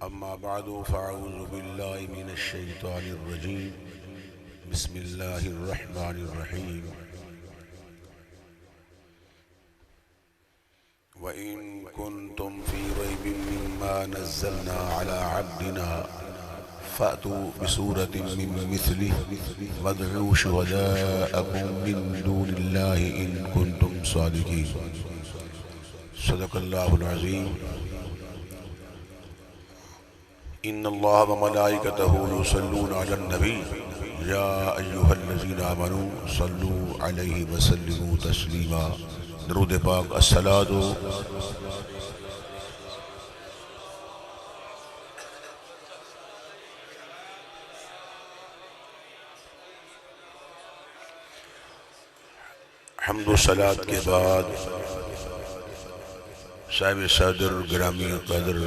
أما بعد فأعوذ بالله من الشيطان الرجيم بسم الله الرحمن الرحيم وإن كنتم في ريب مما نزلنا على عبدنا فأتوا بسورة من مثله وادعوا شهداءكم من دون الله إن كنتم صادقين صدق الله العظيم إن الله وملائكته يصلون على النبي يا أيها الذين آمنوا صلوا عليه وسلموا تسليما درود پاک الصلاة حمد و صلاة کے بعد صاحب صدر گرامی قدر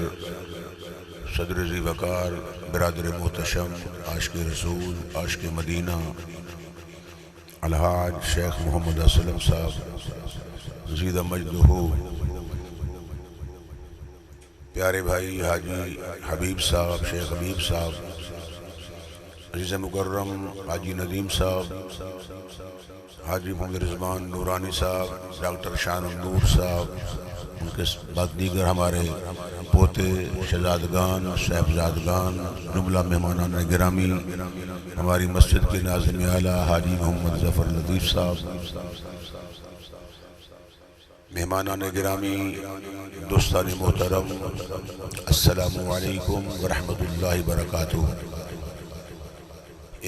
صدر ذی وقار برادر محتشم عاشق رسول عاشق مدینہ الحاج شیخ محمد اسلم صاحب زیدہ مجدہ پیارے بھائی حاجی حبیب صاحب شیخ حبیب صاحب عزیز مکرم حاجی ندیم صاحب حاجی محمد رضوان نورانی صاحب ڈاکٹر شان النور صاحب ان کے بعد دیگر ہمارے پوتے شہزادگان صاحبزادگان جملہ مہمانان گرامی ہماری مسجد کے ناظم اعلیٰ حاجی محمد ظفر لطیف صاحب مہمانان گرامی دوستان محترم السلام علیکم ورحمۃ اللہ وبرکاتہ۔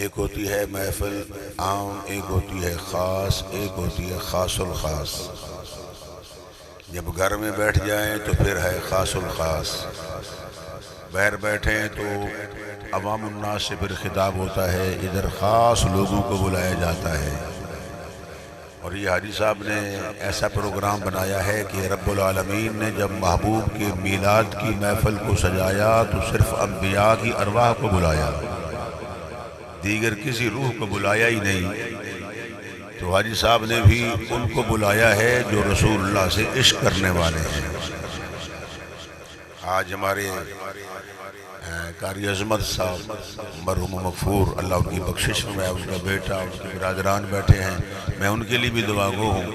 ایک ہوتی ہے محفل عام، ایک ہوتی ہے خاص، ایک ہوتی ہے خاص الخاص۔ جب گھر میں بیٹھ جائیں تو پھر ہے خاص الخاص، باہر بیٹھیں تو عوام الناس سے پھر خطاب ہوتا ہے، ادھر خاص لوگوں کو بلایا جاتا ہے۔ اور یہ حاجی صاحب نے ایسا پروگرام بنایا ہے کہ رب العالمین نے جب محبوب کے میلاد کی محفل کو سجایا تو صرف انبیاء کی ارواح کو بلایا، دیگر کسی روح کو بلایا ہی نہیں۔ تو حاجی صاحب نے بھی ان کو بلایا ہے جو رسول اللہ سے عشق کرنے والے ہیں۔ آج ہمارے قاری عظمت صاحب مرحوم مغفور اللہ ان کی بخشش میں، ان کا بیٹا ان کے برادران بیٹھے ہیں، میں ان کے لیے بھی دعا گو ہوں۔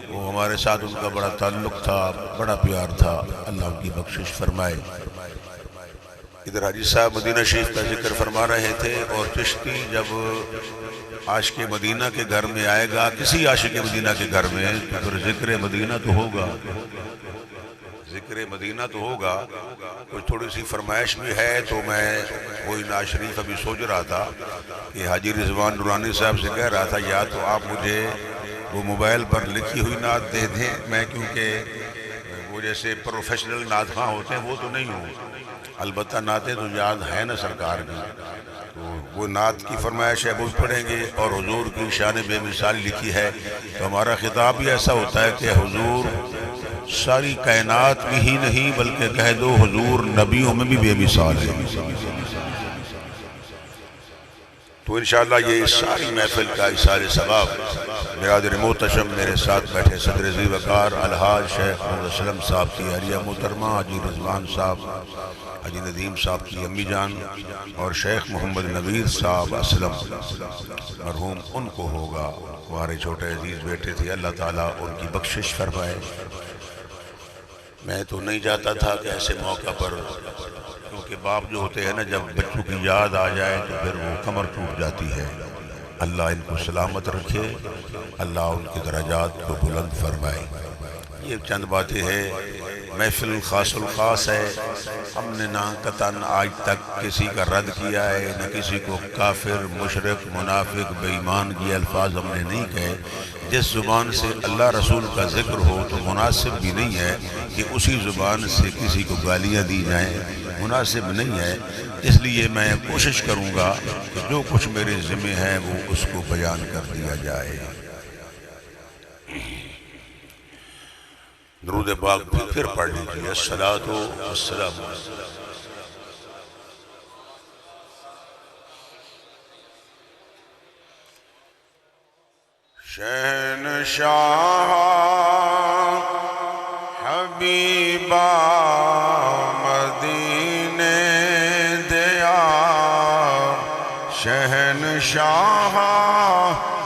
وہ ہمارے ساتھ ان کا بڑا تعلق تھا، بڑا پیار تھا، اللہ ان کی بخشش فرمائے۔ ادھر حاجی صاحب مدینہ شریف کا ذکر فرما رہے تھے، اور چشتی جب عاشق مدینہ کے گھر میں آئے گا، کسی عاشق مدینہ کے گھر میں، تو پھر ذکر مدینہ تو ہوگا، ذکر مدینہ تو ہوگا۔ کوئی تھوڑی سی فرمائش بھی ہے، تو میں وہی نعت شریف ابھی سوچ رہا تھا کہ حاجی رضوان نورانی صاحب سے کہہ رہا تھا یا تو آپ مجھے وہ موبائل پر لکھی ہوئی نعت دے دیں، میں کیونکہ وہ جیسے پروفیشنل نعت خواں ہوتے ہیں وہ تو نہیں ہوں، البتہ نعتیں تو یاد ہے نا سرکار کی، تو وہ نعت کی فرمائش ہے وہ پڑھیں گے۔ اور حضور کی شان بے مثال لکھی ہے، تو ہمارا خطاب بھی ایسا ہوتا ہے کہ حضور ساری کائنات میں ہی نہیں بلکہ کہہ دو حضور نبیوں میں بھی بے مثال ہے۔ تو انشاءاللہ یہ ساری محفل کا احسان ثواب برادر محتشم میرے ساتھ بیٹھے صدر ذی وقار الحاج شیخ محمد اسلم صاحب کی اہلیہ محترمہ حاجی رضوان صاحب، حاجی ندیم صاحب کی امی جان، اور شیخ محمد نویر صاحب اسلم مرحوم ان کو ہوگا، ہمارے چھوٹے عزیز بیٹے تھے، اللہ تعالیٰ ان کی بخشش فرمائے۔ میں تو نہیں جاتا تھا کہ ایسے موقع پر، کیونکہ باپ جو ہوتے ہیں نا جب بچوں کی یاد آ جائے تو پھر وہ کمر ٹوٹ جاتی ہے۔ اللہ ان کو سلامت رکھے، اللہ ان کے درجات کو بلند فرمائے۔ یہ چند باتیں ہیں، محفل خاص الخاص ہے۔ ہم نے نہ قطعاً آج تک کسی کا رد کیا ہے، نہ کسی کو کافر، مشرک، منافق، بے ایمان یہ الفاظ ہم نے نہیں کہے۔ جس زبان سے اللہ رسول کا ذکر ہو تو مناسب بھی نہیں ہے کہ اسی زبان سے کسی کو گالیاں دی جائیں، مناسب نہیں ہے۔ اس لیے میں کوشش کروں گا کہ جو کچھ میرے ذمہ ہے وہ اس کو بیان کر دیا جائے۔ درود پاک پھر پڑھ لیجیے، الصلاۃ والسلام۔ شہنشاہ حبیبہ مدینے شہنشاہ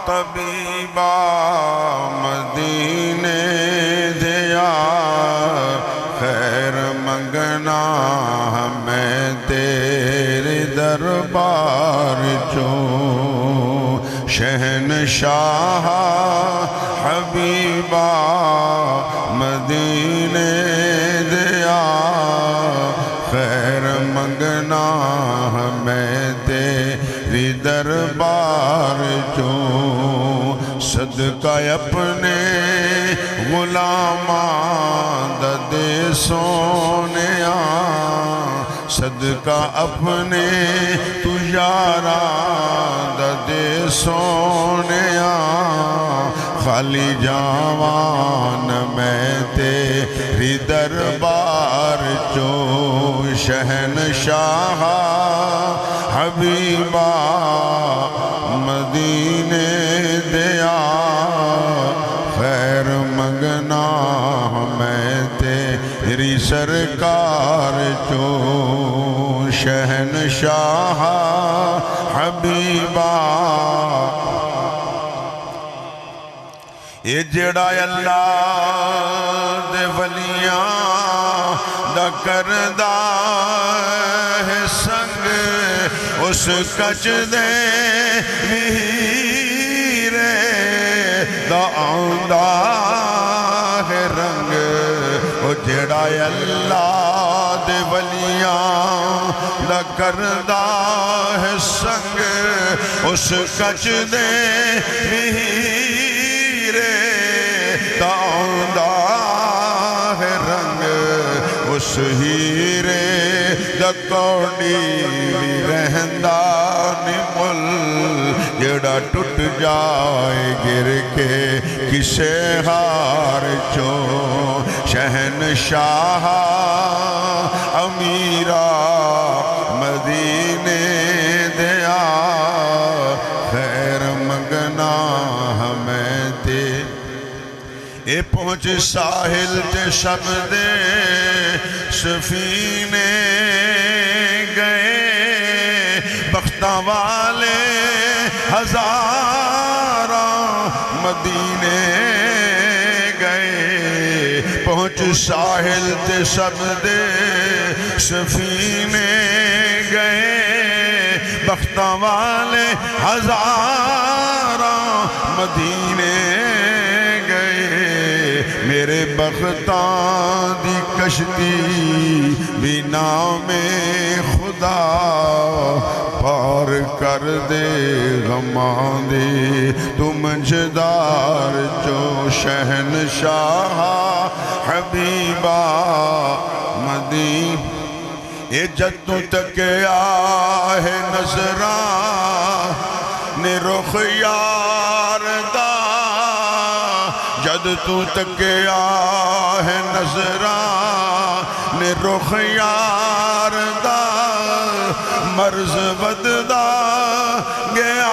طبیبہ مدینے دیا خیر منگنا ہمیں تیرے دربار چوں شہنشاہ حبیبہ مدینے دیا خیر منگنا ہمیں تیری دربار چوں صدقہ اپنے غلامان دے سونیا صدقہ اپنے تو یاران دے سونیا خالی جاوان میں تیری دربار چوں شہنشاہ حبیبہ مدینے دیا خیر منگنا ہمیں تیری سرکار چوں شہنشاہ حبیبہ یہ جڑا اللہ دے ولیاں دا کردہ ہے سنگ اس کچ دے میرے دا آندہ ہے رنگ وہ جڑا اللہ دے ولیاں دا کردہ ہے سنگ اس کچ دے میرے داؤندہ ہے رنگ اس ہیرے دا کوڑی رہندہ نمل جڑا ٹوٹ جائے گر کے کسے ہار چوں شہنشاہ امیرہ مدینے دیا خیر منگنا ہمیں تے اے پہنچ ساحل تے شب دے سفینے گئے بختہ والے ہزاراں مدینے گئے پہنچ ساحل تے شب دے سفینے گئے بختہ والے ہزاراں مدینے میرے بختاں دی کشتی بھی نام خدا پار کر دے غمان دے تو منجدار جو شہنشاہ حبیبہ مدین اے جدوں تک آہ نظران نے رخ یار دا جد تو تکیا ہے نظران نے رخ یار دا مرز بددا گیا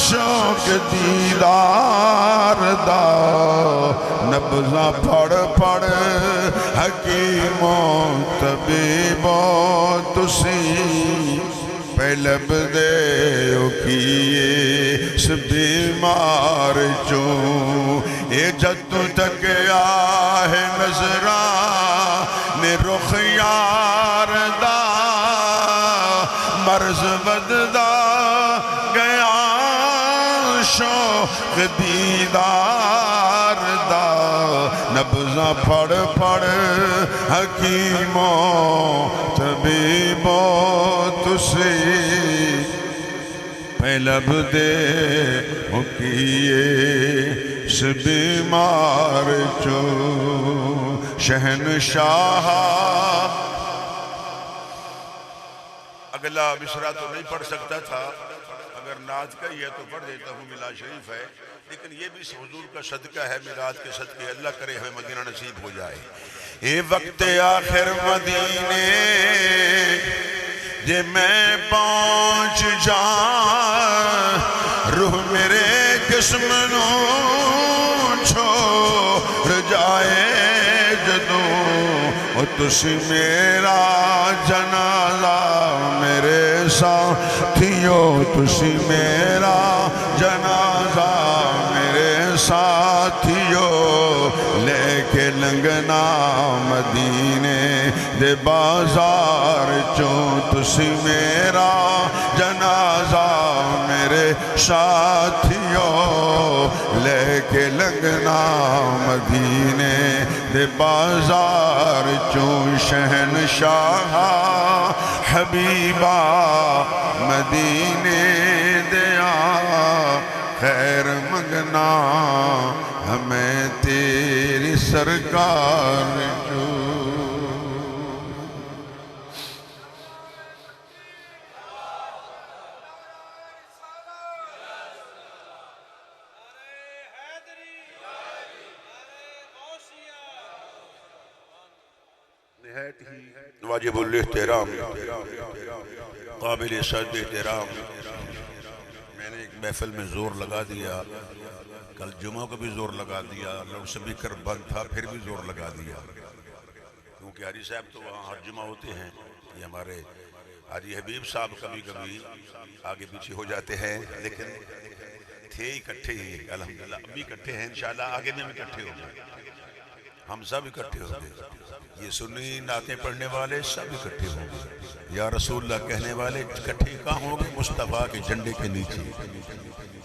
شوق دیدار دا نبضاں پڑھ پڑھ حکیموں طبیبوں تسی پہلب دے کیے اس بیمار چوں اے جدوں تک آہ نظران نے رخ یار دا مرز بددا گیا شوق دیدار دا نبضاں پڑھ پڑھ حکیموں طبیبوں تسی پہلب دے کیے اس بیمار چوں شہنشاہ اگلا مصرع تو نہیں پڑھ سکتا تھا اگر نعت کا ہی ہے تو پڑھ دیتا ہوں ملا شریف ہے لیکن یہ بھی حضور کا صدقہ ہے میلاد کے صدقے اللہ کرے ہمیں مدینہ نصیب ہو جائے اے وقت آخر مدینے جے میں پہنچ جاں روح میرے جسم نو چھوڑ جائے جدوں تسی میرا جنازہ میرے ساتھ ساتھیو تسی میرا جنازہ میرے ساتھیو لے کے لنگنا مدینے دے بازار چوں تسی میرا جنازہ میرے ساتھیو لے کے لنگنا مدینے دے بازار چوں شہنشاہ حبیبہ مدینے دیا خیر منگنا ہمیں تیری سرکار جو واجب الاحترام قابل صد احترام میں نے ایک محفل میں زور لگا دیا، کل جمعہ کو بھی زور لگا دیا، لاؤڈ سپیکر بند تھا پھر بھی زور لگا دیا، کیونکہ حاجی صاحب تو وہاں ہر جمعہ ہوتے ہیں، یہ ہمارے حاجی حبیب صاحب کبھی کبھی آگے پیچھے ہو جاتے ہیں، لیکن تھے اکٹھے ہی الحمدللہ، اب بھی اکٹھے ہیں انشاءاللہ آگے میں بھی اکٹھے ہوں گے، ہم سب اکٹھے ہوں گے، یہ سنی نعتیں پڑھنے والے سب اکٹھے ہوں گے، یا رسول اللہ کہنے والے اکٹھے کہاں ہوں گے؟ مصطفیٰ کے جھنڈے کے نیچے،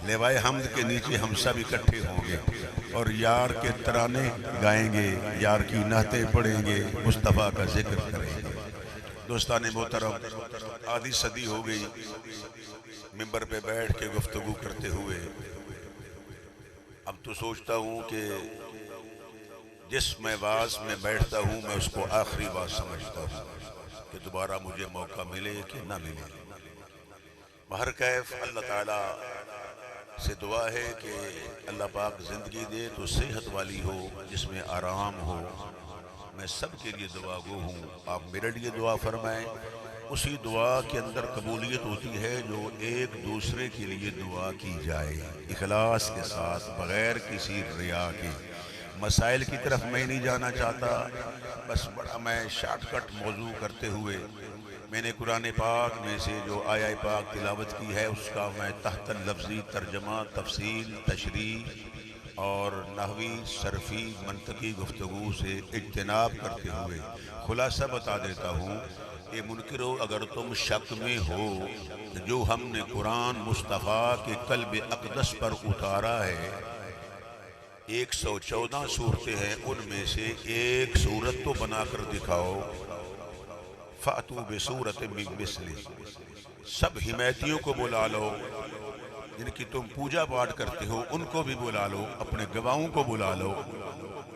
لیوائے حمد کے نیچے ہم سب اکٹھے ہوں گے اور یار کے ترانے گائیں گے، یار کی نعتیں پڑھیں گے، مصطفیٰ کا ذکر کریں گے۔ دوستان محترم، آدھی صدی ہو گئی منبر پہ بیٹھ کے گفتگو کرتے ہوئے، اب تو سوچتا ہوں کہ جس میں واز میں بیٹھتا ہوں میں اس کو آخری بات سمجھتا ہوں کہ دوبارہ مجھے موقع ملے کہ نہ ملے۔ بہر کیف اللہ تعالیٰ سے دعا ہے کہ اللہ پاک زندگی دے تو صحت والی ہو، جس میں آرام ہو۔ میں سب کے لیے دعا گو ہوں، آپ میرے لیے دعا فرمائیں۔ اسی دعا کے اندر قبولیت ہوتی ہے جو ایک دوسرے کے لیے دعا کی جائے، اخلاص کے ساتھ، بغیر کسی ریا کے۔ مسائل کی طرف میں نہیں جانا چاہتا، بس بڑا میں شارٹ کٹ موضوع کرتے ہوئے میں نے قرآن پاک میں سے جو آیہ پاک تلاوت کی ہے اس کا میں تحت لفظی ترجمہ، تفصیل، تشریح اور نحوی، صرفی، منطقی گفتگو سے اجتناب کرتے ہوئے خلاصہ بتا دیتا ہوں کہ منکرو اگر تم شک میں ہو جو ہم نے قرآن مصطفیٰ کے قلب اقدس پر اتارا ہے، 114 صورتیں ہیں، ان میں سے ایک صورت تو بنا کر دکھاؤ۔ فَأْتُوا بِصُورَةٍ مِّن مِّثْلِهِ، سب حمایتیوں کو بلا لو، جن کی تم پوجا پاٹ کرتے ہو ان کو بھی بلا لو، اپنے گواہوں کو بلا لو۔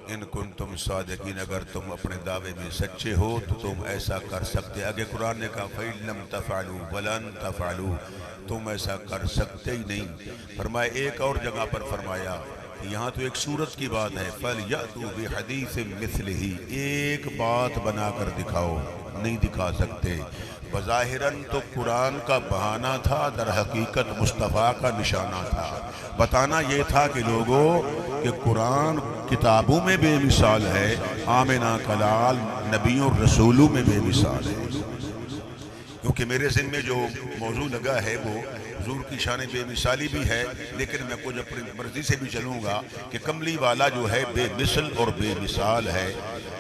ان کنتم صادقین، اگر تم اپنے دعوے میں سچے ہو تو تم ایسا کر سکتے۔ آگے قرآن نے کہا فَإِن لَّمْ تَفْعَلُوا وَلَن تَفْعَلُوا، تم ایسا کر سکتے ہی نہیں۔ فرمایا ایک اور جگہ پر فرمایا، یہاں تو ایک صورت کی بات ہے، فَلْيَأْتُوا بِحَدِيثٍ مِّثْلِهِ، ایک بات بنا کر دکھاؤ، نہیں دکھا سکتے۔ بظاہراً تو قرآن کا بہانہ تھا، در حقیقت مصطفیٰ کا نشانہ تھا۔ بتانا یہ تھا کہ لوگوں کہ قرآن کتابوں میں بے مثال ہے، آمنہ کلال نبیوں رسولوں میں بے مثال ہے۔ کیونکہ میرے ذہن میں جو موضوع لگا ہے وہ حضور کی شان بے مثالی بھی ہے، لیکن میں کچھ اپنی مرضی سے بھی چلوں گا کہ کملی والا جو ہے بے مثل اور بے مثال ہے۔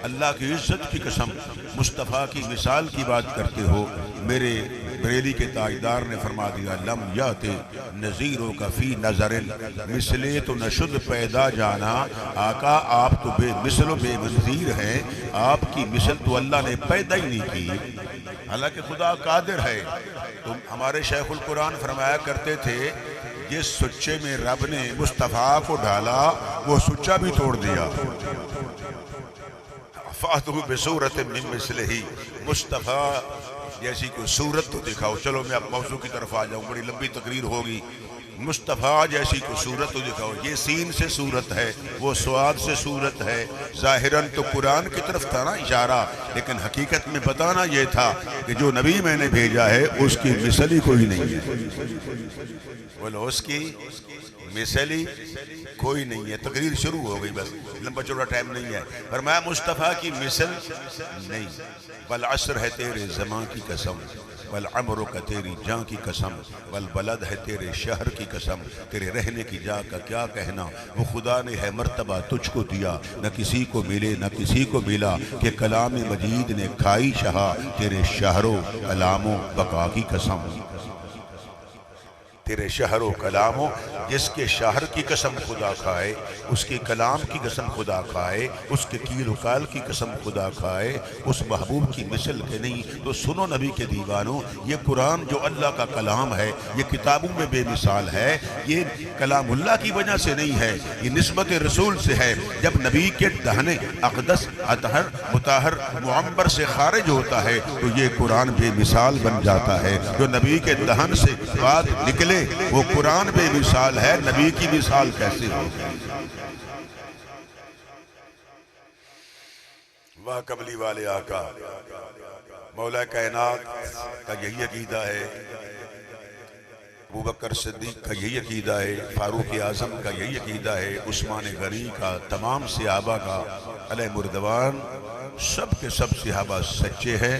اللہ کی عزت کی قسم، مصطفیٰ کی مثال کی بات کرتے ہو، میرے بریلی کے تاجدار نے فرما دیا لم یات نظیروں کا فی نظر مثلے تو نشد پیدا جانا۔ آقا آپ تو بے مثل و بے منظیر ہیں، آپ کی مثل تو اللہ نے پیدا ہی نہیں کی، حالانکہ خدا قادر ہے۔ تو ہمارے شیخ القرآن فرمایا کرتے تھے جس سچے میں رب نے مصطفیٰ کو ڈالا وہ سچا بھی توڑ دیا۔ فَأْتُوا بِصُورَةٍ مِّن مِّثْلِهِ، مصطفیٰ جیسی کوئی صورت تو دکھاؤ۔ چلو میں اب موضوع کی طرف آ جاؤں، بڑی لمبی تقریر ہوگی۔ مصطفیٰ جیسی کوئی صورت تو دکھاؤ۔ یہ سین سے صورت ہے، وہ سواد سے صورت ہے۔ ظاہراً تو قرآن کی طرف تھا نا اشارہ، لیکن حقیقت میں بتانا یہ تھا کہ جو نبی میں نے بھیجا ہے اس کی مثل ہی کوئی نہیں ہے، بولو اس کی مثلی کوئی نہیں ہے. تقریر شروع ہو گئی، بس لمبا چوڑا ٹائم نہیں ہے. فرمایا مصطفیٰ کی مثل نہیں. والعصر ہے تیرے زمان کی قسم، والعمر کا تیری جان کی قسم، والبلد ہے تیرے شہر کی قسم، تیرے رہنے کی جا کا کیا کہنا. وہ خدا نے ہے مرتبہ تجھ کو دیا، نہ کسی کو ملے نہ کسی کو ملا، کہ کلام مجید نے کھائی شہا تیرے شہر و کلام و بقا کی قسم. تیرے شہر و کلام، جس کے شہر کی قسم خدا کھائے، اس کے کلام کی قسم خدا کھائے، اس کے کیل و کال کی قسم خدا کھائے، اس محبوب کی مثل کے نہیں. تو سنو نبی کے دیوانوں، یہ قرآن جو اللہ کا کلام ہے، یہ کتابوں میں بے مثال ہے. یہ کلام اللہ کی وجہ سے نہیں ہے، یہ نسبت رسول سے ہے. جب نبی کے دہن اقدس اطہر مطہر معمبر سے خارج ہوتا ہے تو یہ قرآن بے مثال بن جاتا ہے. جو نبی کے دہن سے بات نکلے وہ قرآن بے مثال ہے، نبی کی مثال کیسے ہوگی؟ واہ کملی والے آقا مولا کائنات کا یہی عقیدہ ہے، ابوبکر صدیق کا یہی عقیدہ ہے، فاروق اعظم کا یہی عقیدہ ہے، عثمان غنی کا، تمام صحابہ کا علیہ مردوان. سب کے سب صحابہ سچے ہیں،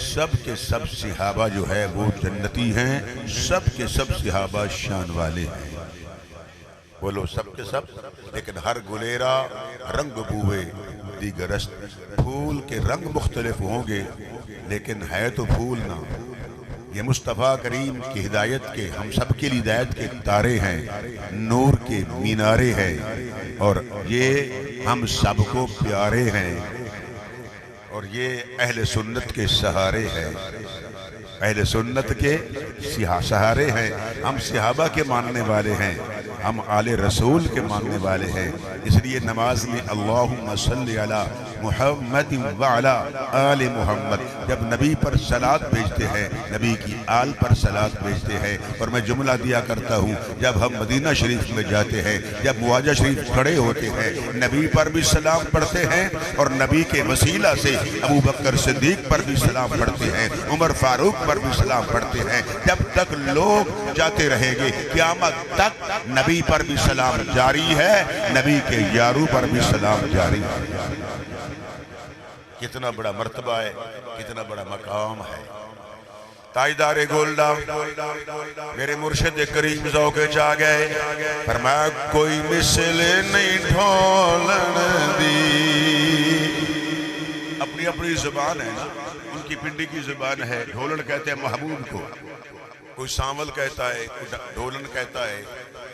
سب کے سب صحابہ جو ہے وہ جنتی ہیں، سب کے سب صحابہ شان والے ہیں. بولو سب کے سب. لیکن ہر گلیرا رنگ بوئے دیگرست، پھول کے رنگ مختلف ہوں گے لیکن ہے تو پھول نہ. یہ مصطفیٰ کریم کی ہدایت کے، ہم سب کے لیے ہدایت کے تارے ہیں، نور کے مینارے ہیں، اور یہ ہم سب کو پیارے ہیں، اور یہ اہل سنت کے سہارے ہیں، اہل سنت کے سہارے ہیں. ہم صحابہ کے ماننے والے ہیں، ہم آل رسول کے ماننے والے ہیں. اس لیے نماز میں اللہم صلی علی محمد وعلی آل محمد، جب نبی پر صلاۃ بھیجتے ہیں، نبی کی آل پر صلاۃ بھیجتے ہیں. اور میں جملہ دیا کرتا ہوں، جب ہم مدینہ شریف میں جاتے ہیں، جب مواجہ شریف کھڑے ہوتے ہیں، نبی پر بھی سلام پڑھتے ہیں، اور نبی کے وسیلہ سے ابوبکر صدیق پر بھی سلام پڑھتے ہیں، عمر فاروق پر بھی سلام پڑھتے ہیں. جب تک لوگ جاتے رہیں گے قیامت تک نبی پر بھی سلام جاری ہے، نبی کے یاروں پر بھی سلام جاری ہے. کتنا بڑا مرتبہ ہے، کتنا بڑا مقام ہے. تاجدار گولڈا میرے مرشد کریم ذوق چاہ گئے، فرمایا کوئی مثل نہیں ڈھولن دی. اپنی اپنی زبان ہے نا، ان کی پنڈی کی زبان ہے. ڈھولن کہتے ہیں محبوب کو، کوئی سانول کہتا ہے، کوئی ڈھولن کہتا ہے،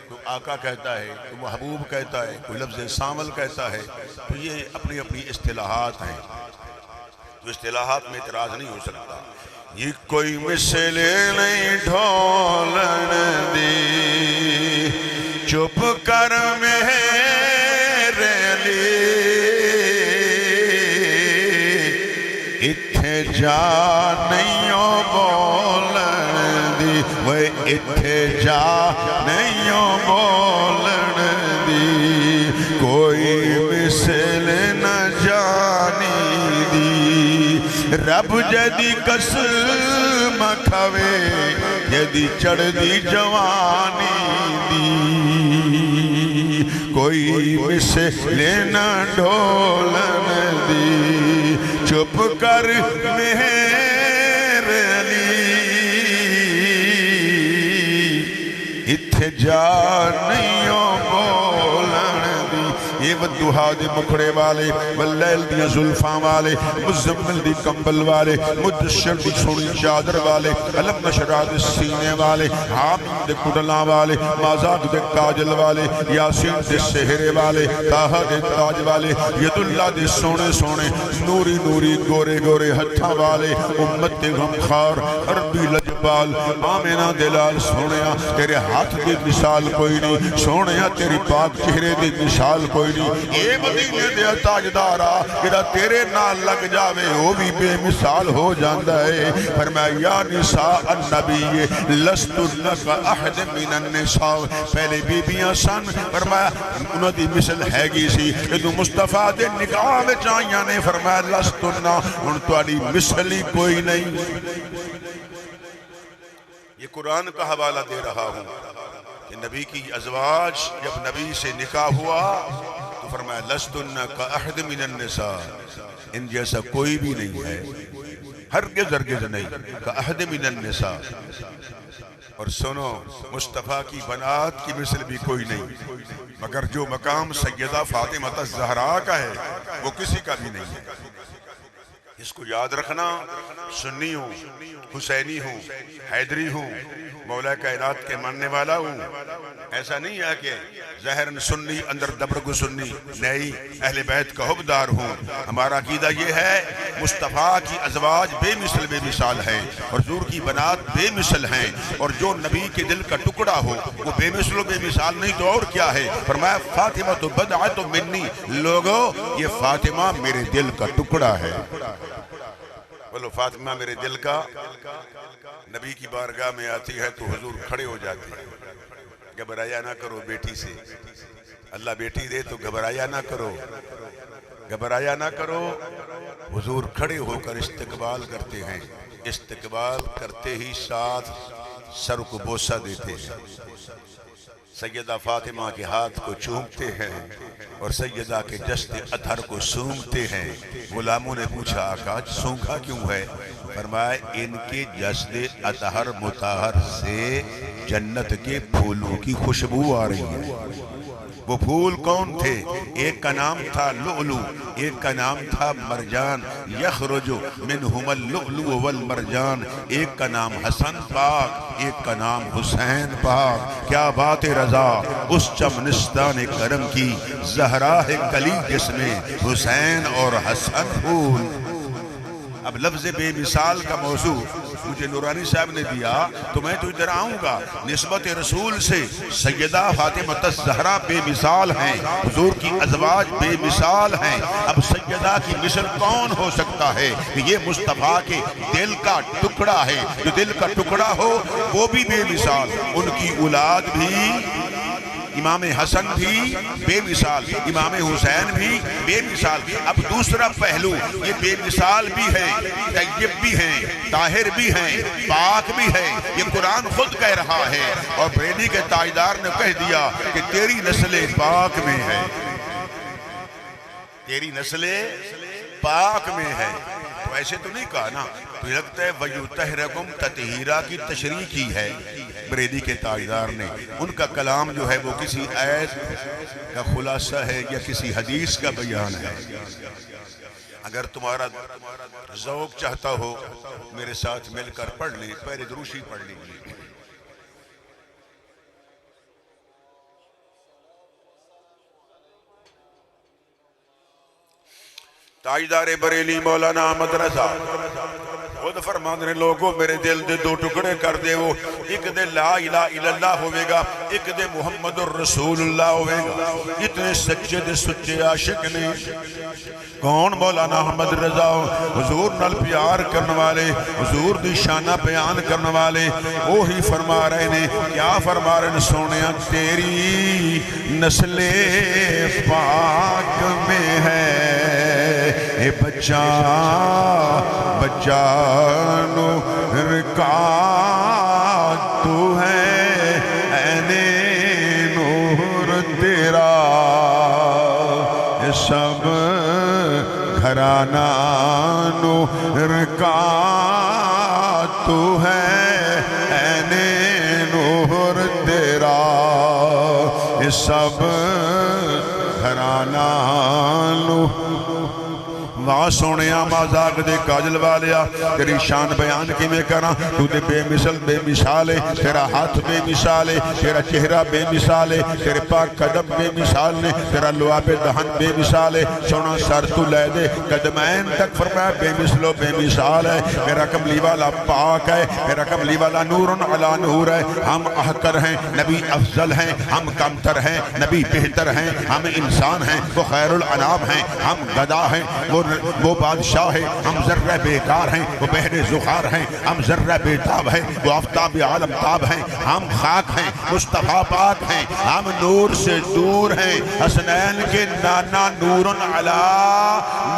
کوئی آقا کہتا ہے، کوئی محبوب کہتا ہے، کوئی لفظ سانول کہتا ہے. تو یہ اپنی اپنی اصطلاحات ہیں، جو اصطلاحات میں اعتراض نہیں ہو سکتا. یہ کوئی مثل نہیں ڈھولن دی، چپ کر میرے لیے اتھے جا نہیں بولن دی، وہ اتھے جا نہیں بولن دی. کوئی مثل نہ جانی دی، رب جدی قسم کھوے جدی چڑھ دی جوانی دی. کوئی مثل نہ ڈھولن دی، چپ کر میرے لیے اتھے جا نہیں بولن دی. یہ ودوہا دے مکھڑے والے، واللیل دیا زلفاں والے، مزمل دی کمبل والے، مدشر دی سونی چادر والے، علم نشرہ دے سینے والے، حامد دے کڈلاں والے، مازاق دے کاجل والے، یاسین دے سہرے والے، تاہا دے تاج والے، ید اللہ دے سونے سونے، نوری نوری گورے گورے ہتھاں والے، امت دے غمخار عربی لجبال، آمینہ دلال. سونیا تیرے ہاتھ دی مثال کوئی نہیں، سونیا تیری پاک چہرے دی مثال کوئی نہیں. اے مدینے دے تاجدارا جڑا تیرے نال لگ جاوے وہ بھی بے مثال ہو جاندا ہے. فرمایا یا نساء النبی لستن کاحد من النساء، پہلے بیبیاں سن، فرمایا انہاں دی مثل ہے گی سی، جدوں مصطفیٰ دے نکاح وچ آئیاں نے فرمایا لستن، ہن تہاڈی مثل ہی کوئی نہیں. یہ قرآن کا حوالہ دے رہا ہوں. کہ نبی کی ازواج جب نبی سے نکاح ہوا تو فرمایا لستن کاحد من النساء، ان جیسا کوئی بھی نہیں ہے، ہرگز ہرگز نہیں، کاحد من النساء۔ اور سنو، مصطفیٰ کی بنات کی مثل بھی کوئی نہیں، مگر جو مقام سیدہ فاطمہ الزہراء کا ہے وہ کسی کا بھی نہیں ہے۔ اس کو یاد رکھنا، سنی ہوں، حسینی ہوں، حیدری ہوں، مولا کائنات کے ماننے والا ہوں، ایسا نہیں ہے کہ ظاہراً سنی اندر دبرگو سنی، نہیں، اہل بیت کا حبدار ہوں۔ ہمارا عقیدہ یہ ہے مصطفیٰ کی ازواج بے مثل بے مثال ہیں، اور حضور کی بنات بے مثل ہیں، اور جو نبی کے دل کا ٹکڑا ہو وہ بے مثل و بے مثال نہیں تو اور کیا ہے؟ فرمایا فاطمہ تو بضعۃ منی، لوگو یہ فاطمہ میرے دل کا ٹکڑا ہے۔ بولو فاطمہ میرے دل کا۔ نبی کی بارگاہ میں آتی ہے تو حضور کھڑے ہو جاتے ہیں، گھبرایا نہ کرو بیٹی سے، اللہ بیٹی دے تو گھبرایا نہ کرو، گھبرایا نہ کرو۔ حضور کھڑے ہو کر استقبال کرتے ہیں، استقبال کرتے ہی ساتھ سر کو بوسہ دیتے ہیں، سیدہ فاطمہ کے ہاتھ کو چومتے ہیں اور سیدہ کے جسد اطہر کو سونگھتے ہیں۔ غلاموں نے پوچھا آقا سونگھا کیوں ہے؟ فرمایا ان کے جسد اطہر مطہر سے جنت کے پھولوں کی خوشبو آ رہی ہے۔ وہ پھول کون تھے؟ ایک کا نام تھا لؤلؤ، ایک کا نام تھا مرجان، یخرج منہم اللؤلؤ والمرجان، ایک کا نام حسن پاک، ایک کا نام حسین پاک۔ کیا بات رضا اس چمنستان کرم کی، زہرا ہے کلی جس میں حسین اور حسن پھول۔ اب لفظ بے مثال کا موضوع مجھے نورانی صاحب نے دیا تو میں تو ادھر آؤں گا۔ نسبت رسول سے سیدہ فاطمہ الزہراء بے مثال ہیں، حضور کی ازواج بے مثال ہیں۔ اب سیدہ کی مثل کون ہو سکتا ہے کہ یہ مصطفیٰ کے دل کا ٹکڑا ہے، جو دل کا ٹکڑا ہو وہ بھی بے مثال، ان کی اولاد بھی، امام حسن بھی بے مثال، امام حسین بھی بے مثال۔ اب دوسرا پہلو، یہ بے مثال بھی ہیں، طیب بھی ہیں، طاہر بھی ہیں، پاک بھی ہیں، یہ قرآن خود کہہ رہا ہے، اور بریلی کے تاجدار نے کہہ دیا کہ تیری نسل پاک میں ہے، تیری نسل پاک میں ہے۔ تو ایسے تو نہیں کہا نا، تو لگتا ہے وَيُطَهِّرَكُمْ تَطْهِيرًا کی تشریح کی ہے بریلی کے تاجدار نے۔ ان کا کلام جو ہے وہ کسی آیت کا خلاصہ ہے یا کسی حدیث کا بیان ہے۔ اگر تمہارا ذوق چاہتا ہو میرے ساتھ مل کر پڑھ لیں، پہلے دروشی پڑھ لیجیے۔ تاجدار بریلی مولانا احمد رضا خود فرمان نے لوگوں میرے دل دے دو ٹکڑے کر دے، وہ ایک دے لا الہ الا اللہ ہوئے گا، ایک دے محمد الرسول اللہ ہوئے گا۔ اتنے سچے دے سچے عاشق نے کون؟ مولانا احمد رضا، حضور نال پیار کرنے والے، حضور دی شانہ بیان کرنے والے، وہی فرما رہے نے، کیا فرما رہے نے؟ سونیا تیری نسل پاک میں ہے اے بچہ بچہ نور کا تو ہے، عین نور تیرا سب گھرانہ نور کا تو ہے، عین نور تیرا سب گھرانہ نور۔ واہ سونیا مازاق دے کاجل والیا، تیری شان بیان کی میں کرا، تو دے بے مثل بے مثال ہے، تیرا ہاتھ بے مثال ہے، تیرا چہرہ بے مثال ہے، تیرے پاک قدم بے مثال نے، تیرا لعاب دہن بے مثال ہے، سونا سر تو لے دے قدمین تک فرمایا بے مثل و بے مثال ہے۔ میرا کملی والا پاک ہے، میرا کملی والا نور علی نور ہے۔ ہم احقر ہیں، نبی افضل ہیں، ہم کمتر ہیں، نبی بہتر ہیں، ہم انسان ہیں، وہ خیر الانام ہیں، ہم گدا ہیں، وہ بادشاہ ہے، ہم ذرہ بیکار ہیں، وہ بحر زخار ہیں، ہم ذرہ بیتاب ہیں، وہ آفتاب عالم تاب ہیں، ہم خاک ہیں، مصطفیٰ پاک ہیں، ہم نور سے دور ہیں، حسنین کے نانا نور علی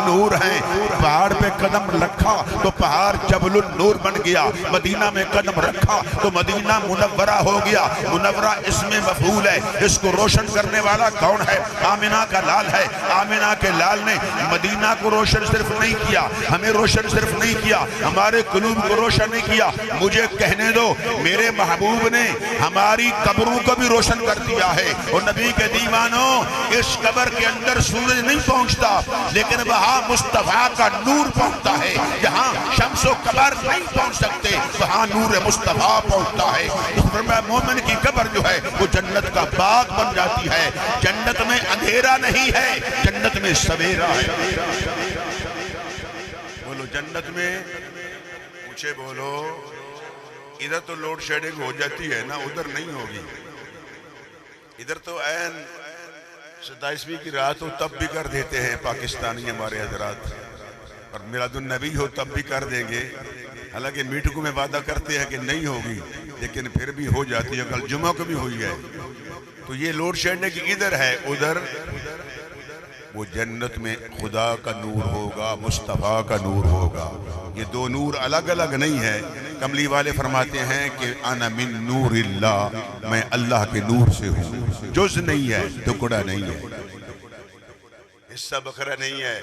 نور ہیں۔ پہاڑ پہ قدم رکھا تو پہاڑ جبل النور بن گیا، مدینہ میں قدم رکھا تو مدینہ منورہ ہو گیا۔ منورہ اس میں مفعول ہے، اس کو روشن کرنے والا کون ہے؟ آمنہ کا لال ہے۔ آمنہ کے لال نے مدینہ کو روشن صرف نہیں کیا، ہمیں روشن صرف نہیں کیا، ہمارے قلوب کو روشن نہیں کیا، مجھے کہنے دو میرے محبوب نے ہماری قبروں کو بھی روشن کر دیا ہے۔ اور نبی کے دیوانوں، اس قبر کے اندر سورج نہیں پہنچتا، لیکن وہاں مصطفیٰ کا نور پہنچتا ہے۔ جہاں شمس و قمر نہیں پہنچ سکتے، وہاں نور مصطفیٰ پہنچتا ہے۔ اس پر میں مومن کی قبر جو ہے وہ جنت کا باغ بن جاتی ہے۔ جنت میں اندھیرا نہیں ہے، جنت میں سویرا ہے۔ بولو جنت میں، مجھے بولو، ادھر تو لوڈ شیڈنگ ہو جاتی ہے نا، ادھر نہیں ہوگی۔ ادھر تو این 27ویں کی رات ہو تب بھی کر دیتے ہیں پاکستانی ہمارے حضرات، اور میلاد النبی ہو تب بھی کر دیں گے۔ حالانکہ میٹنگوں میں وعدہ کرتے ہیں کہ نہیں ہوگی، لیکن پھر بھی ہو جاتی ہے۔ کل جمعہ کو بھی ہوئی ہے۔ تو یہ لوڈ شیڈنگ ادھر ہے، ادھر وہ جنت میں خدا کا نور ہوگا، مصطفیٰ کا نور ہوگا۔ یہ دو نور الگ الگ نہیں ہے۔ کملی والے فرماتے ہیں کہ انا من نور اللہ، میں اللہ کے نور سے ہوں۔ جز نہیں ہے، ٹکڑا نہیں ہے، حصہ بکھرا نہیں ہے،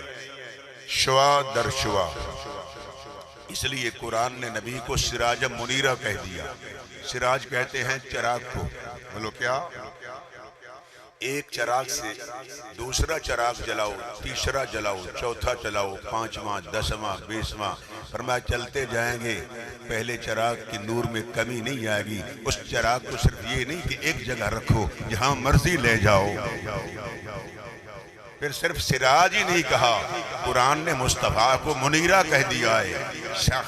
شعا در شعا۔ اس لیے قرآن نے نبی کو سراج منیرہ کہہ دیا۔ سراج کہتے ہیں چراغ کو۔ بولو کیا؟ ایک چراغ سے دوسرا چراغ جلاؤ، تیسرا جلاؤ، چوتھا جلاؤ، 5واں، 10واں، 20واں، فرمایا چلتے جائیں گے، پہلے چراغ کی نور میں کمی نہیں آئے گی۔ اس چراغ کو صرف یہ نہیں کہ ایک جگہ رکھو، جہاں مرضی لے جاؤ۔ پھر صرف سراج ہی نہیں کہا، قرآن نے مصطفیٰ کو منیرہ کہہ دیا ہے۔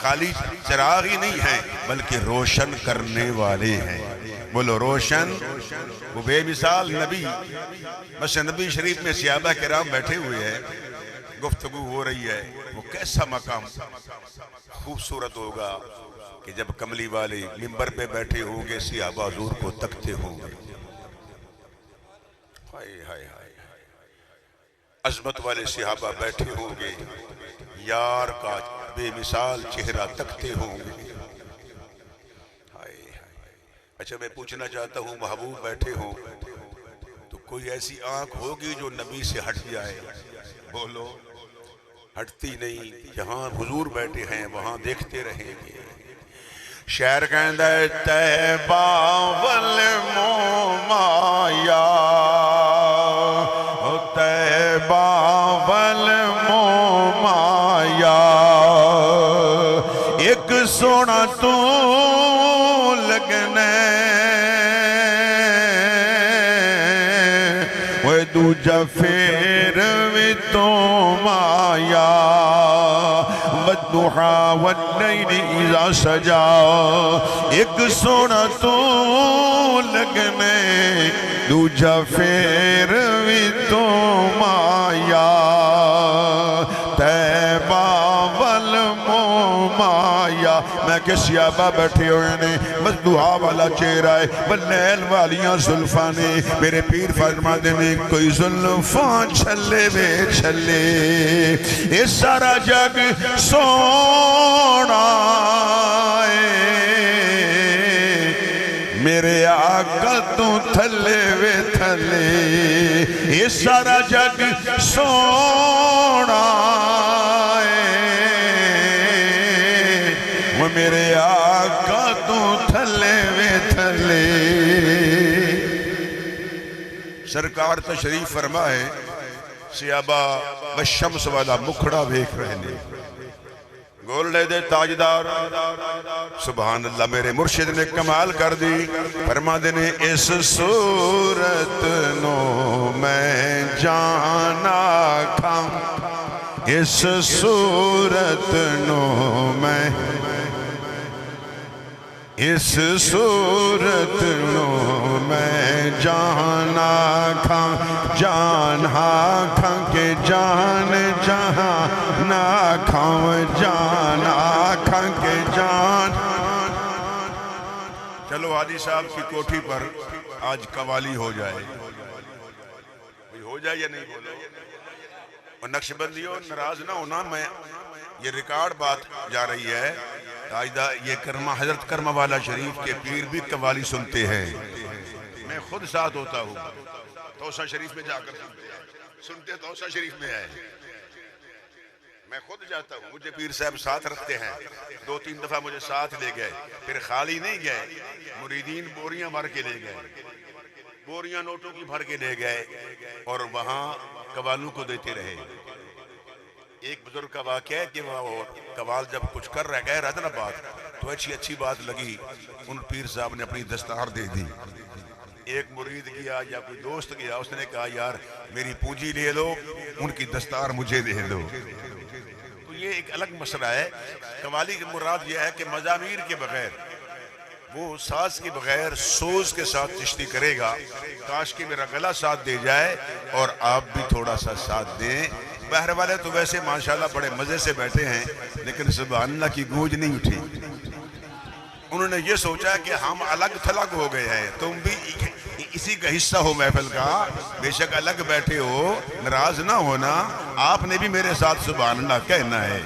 خالی چراغ ہی نہیں ہیں بلکہ روشن کرنے والے ہیں۔ بولو روشن۔ وہ بے مثال نبی، بس نبی شریف میں صحابہ کرام بیٹھے ہوئے ہیں، گفتگو ہو رہی ہے۔ وہ کیسا مقام خوبصورت ہوگا کہ جب کملی والے منبر پہ بیٹھے ہوں گے، صحابہ حضور کو تکتے ہوں گے۔ ہائے ہائے ہائے، عظمت والے صحابہ بیٹھے ہوں گے، یار کا بے مثال چہرہ تکتے ہوں گے۔ اچھا میں پوچھنا چاہتا ہوں، محبوب بیٹھے ہوں تو کوئی ایسی آنکھ ہوگی جو نبی سے ہٹ جائے؟ بولو، ہٹتی نہیں۔ جہاں حضور بیٹھے ہیں وہاں دیکھتے رہیں گے۔ شعر کہندہ ہے طیبہ والمومایا، طیبہ والمومایا، ایک سونا تو لگنے دوجا پھر وی تو مایا، والضحا واللیل اذا سجا، ایک سونا تو لگنے دوجا پھر وی تو مایا، طیبہ والمومایا۔ میں کہ صحابہ بیٹھے ہوئے نے، بس دعا والا چہرہ ہے، واللیل والیاں زلفاں نے، میرے پیر فرما دینے کوئی زلفاں چھلے وے چھلے، اے سارا جگ سونا ہے، میرے آقا تو تھلے وے تھلے، اے سارا جگ سونا ہے، وہ میرے آقا تو تھلے وے تھلے۔ سرکار تشریف فرمائے، صحابہ بشمس والا مکھڑا ویکھ رہے نے، گولڈے دے تاجدار، سبحان اللہ میرے مرشد نے کمال کر دی۔ فرما دینے اس صورت نو میں جانا کھاں، اس صورت نو میں، اس صورت نو میں جانا کھاں، جان ہاں کھاں کے جان جہاں نہ کھاں، جان آکھاں کے جان۔ چلو حاجی صاحب کی کوٹھی پر آج قوالی ہو جائے، ہو جائے یا نہیں بولو؟ اور نقش بندیوں ناراض نہ ہونا، یہ ریکارڈ بات جا رہی ہے، تاجدہ یہ کرما حضرت کرما والا شریف کے پیر بھی قوالی سنتے ہیں، میں خود ساتھ ہوتا ہوں، توسہ شریف میں جا کر سنتے توسہ شریف میں ہے، میں خود جاتا ہوں، مجھے پیر صاحب ساتھ رکھتے ہیں، 2-3 دفعہ مجھے ساتھ لے گئے، پھر خالی نہیں گئے، مریدین بوریاں بھر کے لے گئے، بوریاں نوٹوں کی بھر کے لے گئے اور وہاں قوالوں کو دیتے رہے۔ ایک بزرگ کا واقعہ ہے کہ وہ قوال جب کچھ کر رہ گئے رہتا نا بات، تو اچھی بات لگی، ان پیر صاحب نے اپنی دستار دے دی۔ ایک مرید گیا یا کوئی دوست گیا، اس نے کہا یار میری پونجی لے لو، ان کی دستار مجھے دے دو۔ تو یہ ایک الگ مسئلہ ہے۔ قوالی کی مراد یہ ہے کہ مزامیر کے بغیر، وہ ساز کے بغیر سوز کے ساتھ چشتی کرے گا، کاش کہ میرا گلا ساتھ دے جائے اور آپ بھی تھوڑا سا ساتھ دیں۔ بہر والے تو ویسے ماشاءاللہ بڑے مزے سے بیٹھے ہیں، لیکن سبحان اللہ کی گونج نہیں اٹھی۔ انہوں نے یہ سوچا کہ ہم الگ تھلگ ہو گئے ہیں، تم بھی اسی کا حصہ ہو محفل کا، بے شک الگ بیٹھے ہو، ناراض نہ ہونا، آپ نے بھی میرے ساتھ سبحان اللہ کہنا ہے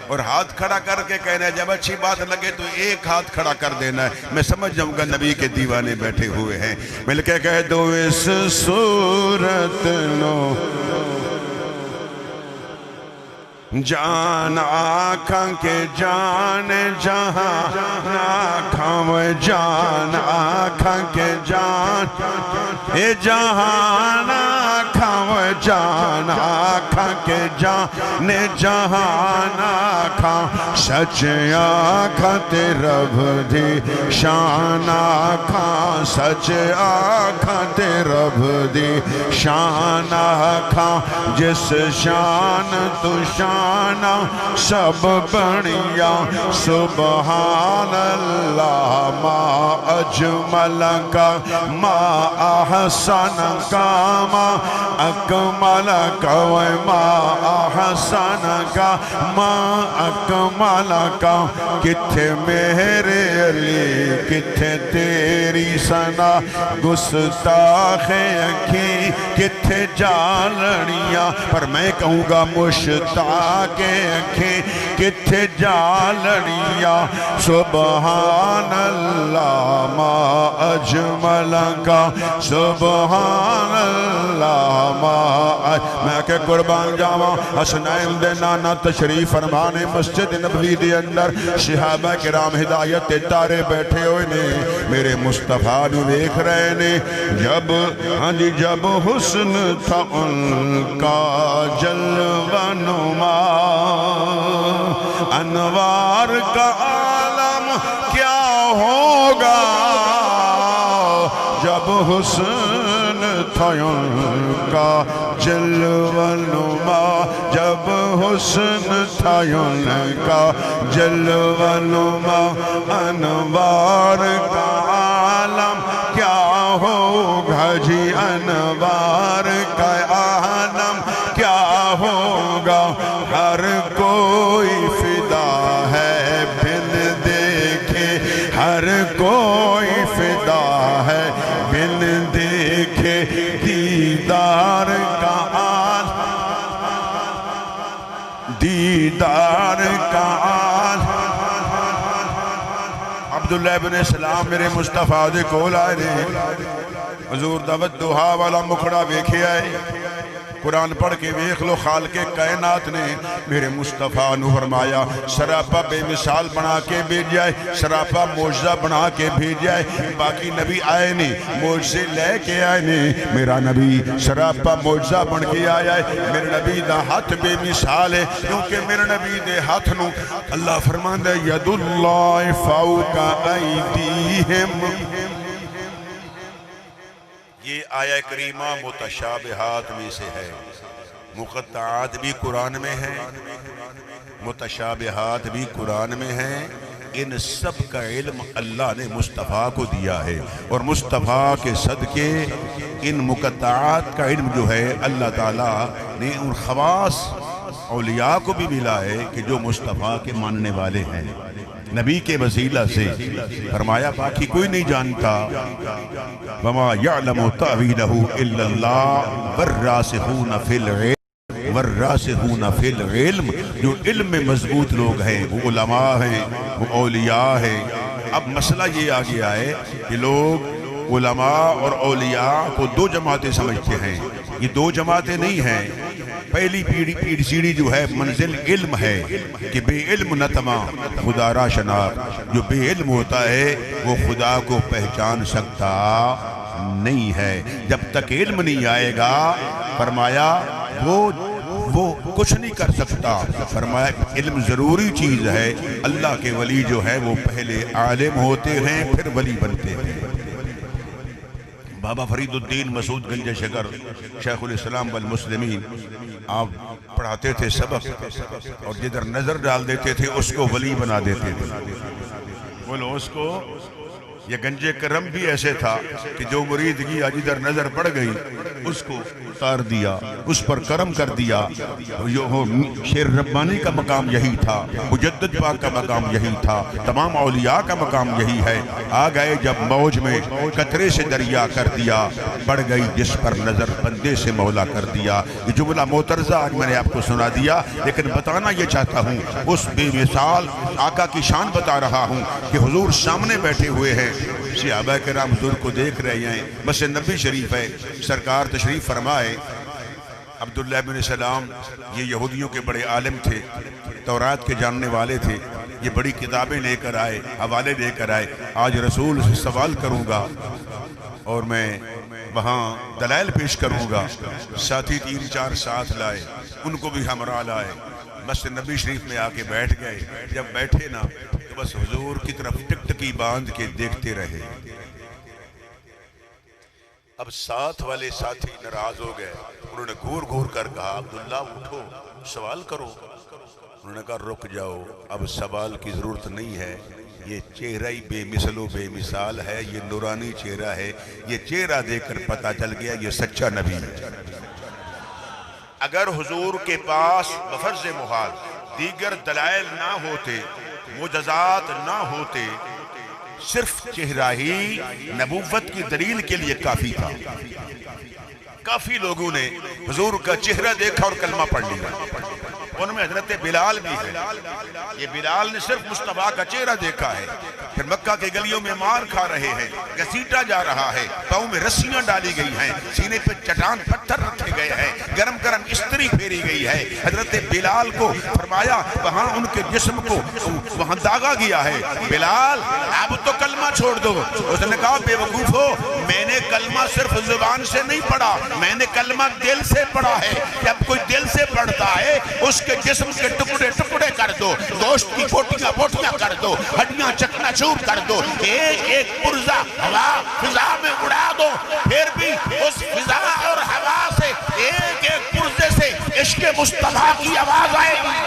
اور ہاتھ کھڑا کر کے کہنا ہے۔ جب اچھی بات لگے تو ایک ہاتھ کھڑا کر دینا ہے، میں سمجھ جاؤں گا نبی کے دیوانے بیٹھے ہوئے ہیں۔ مل کے کہہ دو اس صورت نو جان آنکھاں کے جان جہاں آنکھاں و جان آنکھاں کے جان اے جہان آنکھاں و جان آنکھاں کے جان جہان آنکھاں سچ آنکھاں تے رب دی شان آنکھاں سچ آنکھاں تے رب دی شان آنکھاں جس شان تو شان سب بڑیا سبحان اللہ ما اجمل کا ما احسن کا ما اکمل کا ما احسن کا ما اکمل کا کتھے میرے علی کتھے تیری ثنا گستاخ اکھی کتھے جالڑیاں پر میں کہوں گا مشتاق کے اکھیں کتھے جالڑیاں سبحان اللہ ما اجمل کا سبحان اللہ ما میں کہ قربان جاواں حسنین دے نانا تشریف فرمانے مسجد نبوی دے اندر صحابہ کرام ہدایت تے تارے بیٹھے ہوئے نے میرے مصطفیٰ نو دیکھ رہے نے جب حسن تھا ان کا جلوہ نما انوار کا عالم کیا ہوگا جب حسن تھا ان کا جلوہ نما جب حسن تھا ان کا جلوہ نما انوار کا عالم کیا ہوگا جی انوار کا عالم کیا ہوگا ہر کوئی فدا ہے بن دیکھے ہر کوئی فدا ہے بن دیکھے دیدار کا دیدار کا عبداللہ ابن سلام میرے مصطفیٰ دے کول آئے نے حضور دعوت دعا والا مکھڑا ویکھے آئے قرآن پڑھ کے ویکھ لو خالق کائنات نے میرے مصطفیٰ نو فرمایا سراپا بے مثال بنا کے بھیج جائے سراپا معجزہ بنا کے بھیج جائے باقی نبی آئے نہیں معجزے لے کے آئے نہیں میرا نبی سراپا معجزہ بن کے آیا ہے میرے نبی دا ہاتھ بے مثال ہے کیونکہ میرے نبی دے ہاتھ نو اللہ فرماندہ ید اللہ فوق ایدیہم یہ آیہ کریمہ متشابہات میں سے ہے مقطعات بھی قرآن میں ہیں متشابہات بھی قرآن میں ہیں ان سب کا علم اللہ نے مصطفیٰ کو دیا ہے اور مصطفیٰ کے صدقے ان مقطعات کا علم جو ہے اللہ تعالیٰ نے ان خواص اولیاء کو بھی ملا ہے کہ جو مصطفیٰ کے ماننے والے ہیں نبی کے وسیلہ سے فرمایا باقی کوئی نہیں جانتا وَمَا يَعْلَمُ تَعْوِيلَهُ إِلَّا اللَّهُ وَالرَّاسِخُونَ فِي الْعِلْمِ والراسخون فی العلم، جو علم میں مضبوط لوگ ہیں وہ علماء ہیں، وہ اولیاء ہیں۔ اب مسئلہ یہ آ گیا ہے کہ لوگ علماء اور اولیاء کو دو جماعتیں سمجھتے ہیں۔ یہ دو جماعتیں نہیں ہیں۔ پہلی پیڑھی سیڑھی جو ہے منزل علم ہے کہ بے علم نہ تما خدا را شناخت، جو بے علم ہوتا ہے وہ خدا کو پہچان سکتا نہیں ہے۔ جب تک علم نہیں آئے گا فرمایا وہ کچھ نہیں کر سکتا۔ فرمایا علم ضروری چیز ہے۔ اللہ کے ولی جو ہے وہ پہلے عالم ہوتے ہیں پھر ولی بنتے ہیں۔ بابا فرید الدین مسعود گنج شکر شیخ الاسلام والمسلمین آپ پڑھاتے تھے سبق، اور جدھر نظر ڈال دیتے تھے اس کو ولی بنا دیتے تھے۔ بولو اس کو، یہ گنج کرم بھی ایسے تھا کہ جو مرید کی جدھر نظر پڑ گئی اس کو اتار دیا، اس پر کرم کر دیا۔ شیر ربانی کا مقام یہی تھا، مجدد پاک کا مقام یہی تھا، تمام اولیاء کا مقام یہی ہے۔ آ گئے جب موج میں قطرے سے دریا کر دیا، بڑھ گئی جس پر نظر بندے سے مولا کر دیا۔ یہ جملہ معترضہ آج میں نے آپ کو سنا دیا، لیکن بتانا یہ چاہتا ہوں، اس بے مثال آقا کی شان بتا رہا ہوں کہ حضور سامنے بیٹھے ہوئے ہیں، صحابہ کرام حضور کو دیکھ رہے ہیں۔ مسجد نبی شریف ہے، سرکار تشریف فرمائے۔ عبداللہ بن سلام یہ یہودیوں کے بڑے عالم تھے، تورات کے جاننے والے تھے۔ یہ بڑی کتابیں لے کر آئے، حوالے لے کر آئے۔ آج رسول سے سوال کروں گا اور میں وہاں دلائل پیش کروں گا۔ ساتھی 3-4 ساتھ لائے، ان کو بھی ہمراہ لائے۔ مسجد نبی شریف میں آ کے بیٹھ گئے۔ جب بیٹھے نا تو بس حضور کی طرف ٹکٹکی باندھ کے دیکھتے رہے۔ اب ساتھ والے ساتھی ناراض ہو گئے، انہوں نے گھور گھور کر کہا عبداللہ اٹھو سوال کرو۔ انہوں نے کہا رک جاؤ، اب سوال کی ضرورت نہیں ہے، یہ چہرہ ہی بے مثل و بے مثال ہے، یہ نورانی چہرہ ہے، یہ چہرہ دیکھ کر پتہ چل گیا یہ سچا نبی ہے۔ اگر حضور کے پاس بفرض محال دیگر دلائل نہ ہوتے، معجزات نہ ہوتے، صرف چہرہ ہی نبوت کی دلیل کے لیے کافی تھا۔ کافی لوگوں نے حضور کا چہرہ دیکھا اور کلمہ پڑھ لیا۔ ان میں حضرت بلال بھی ہے۔ یہ بلال نے صرف مصطفیٰ کا چہرہ دیکھا ہے، پھر مکہ کے گلیوں میں مار کھا رہے ہیں، گھسیٹا جا رہا ہے، پاؤں میں رسیاں ڈالی گئی ہیں، سینے پہ چٹان پتھر رکھے گئے ہیں، گرم گرم استری پھیری گئی ہے۔ حضرت بلال کو فرمایا وہاں ان کے جسم کو وہاں داغا گیا ہے، بلال اب تو کلمہ چھوڑ دو۔ اس نے کہا بے وقوفو، میں نے کلمہ صرف زبان سے نہیں پڑھا، میں نے کلمہ دل سے پڑھا ہے۔ جب کوئی دل سے پڑھتا ہے اس کے جسم کے ٹکڑے ٹکڑے کر دو، گوشت کی بوٹیاں بوٹیاں کر دو، ہڈیاں چکنا چور کر دو، ایک ایک پرزہ ہوا فضا میں اڑا دو، پھر بھی اس فضا اور ہوا سے ایک ایک پرزے سے عشق مصطفیٰ کی آواز آئے گی۔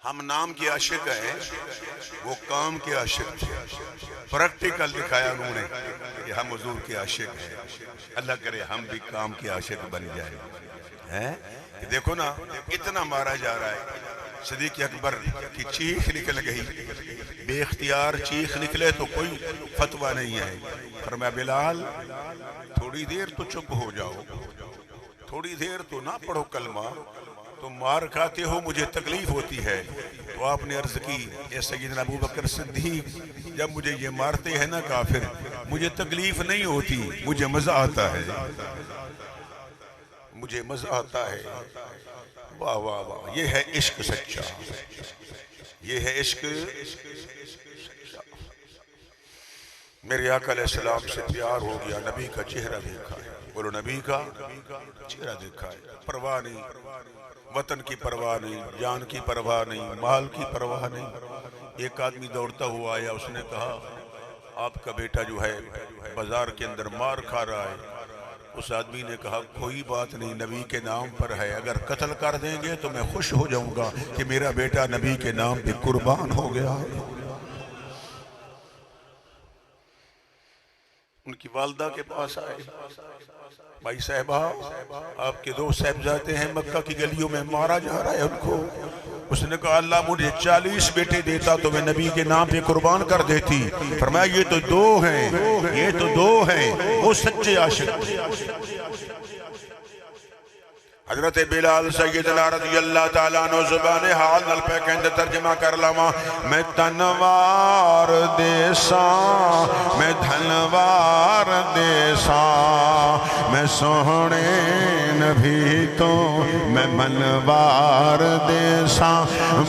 ہم نام کے عاشق ہیں، وہ کام کے عاشق تھے۔ پریکٹیکل دکھایا انہوں نے کہ ہم حضور کے عاشق ہیں۔ اللہ کرے ہم بھی کام کے عاشق بن جائیں۔ دیکھو نا اتنا مارا جا رہا ہے، صدیق اکبر کی چیخ نکل گئی، بے اختیار چیخ نکلے تو کوئی فتویٰ نہیں ہے۔ فرمایا بلال تھوڑی دیر تو چپ ہو جاؤ، تھوڑی دیر تو نہ پڑھو کلمہ، تم مار کھاتے ہو مجھے تکلیف ہوتی ہے۔ تو آپ نے عرض کی اے سیدنا ابو بکر صدیق، جب مجھے یہ مارتے ہیں نا کافر، مجھے تکلیف نہیں ہوتی، مجھے مزہ آتا ہے، مجھے مزہ آتا ہے۔ واہ واہ واہ، یہ ہے عشق سچا، یہ ہے عشق سچا۔ میرے آقا علیہ السلام سے پیار ہو گیا، نبی کا چہرہ دیکھا ہے، بولو نبی کا چہرہ دیکھا ہے، پرواہ نہیں، وطن کی پرواہ نہیں، جان کی پرواہ نہیں، مال کی پرواہ نہیں۔ ایک آدمی دوڑتا ہوا آیا، اس نے کہا آپ کا بیٹا جو ہے بازار کے اندر مار کھا رہا ہے۔ اس آدمی نے کہا کوئی بات نہیں، نبی کے نام پر ہے، اگر قتل کر دیں گے تو میں خوش ہو جاؤں گا کہ میرا بیٹا نبی کے نام پہ قربان ہو گیا۔ ان کی والدہ کے پاس آئے، بھائی صاحبہ آپ کے دو صاحبزادے ہیں مکہ کی گلیوں میں مارا جا رہا ہے ان کو۔ اس نے کہا اللہ مجھے 40 بیٹے دیتا تو میں نبی کے نام پہ قربان کر دیتی۔ فرمایا یہ تو دو ہیں، یہ تو دو ہیں، وہ سچے عاشق۔ حضرت بلال سیدنا رضی اللہ تعالیٰ عنہ زبان حال نل پہ کہندے ترجمہ کر لما، میں تنوار دیساں، میں دھنوار دیساں، میں سوہنے نبی تو میں منوار دیساں،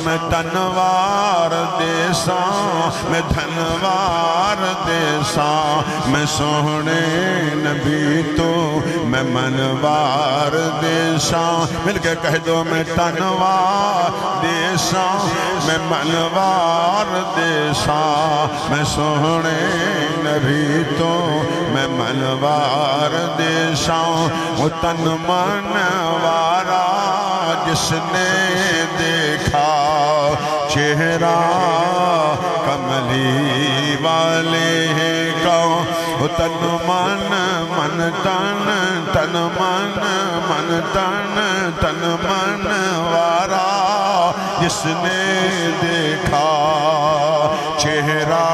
میں تنوار دیساں، میں دھنوار دیساں، میں سوہنے نبی تو میں منوار دیساں۔ مل کے کہہ دو میں تنوار دیساں، میں منوار دیساں، میں سوہنے نبی تو میں منوار دیساں۔ وہ تن منوارا جس نے دیکھا چہرہ کملی والے کا، تن من تن تن من تن وارا جس نے دیکھا چہرہ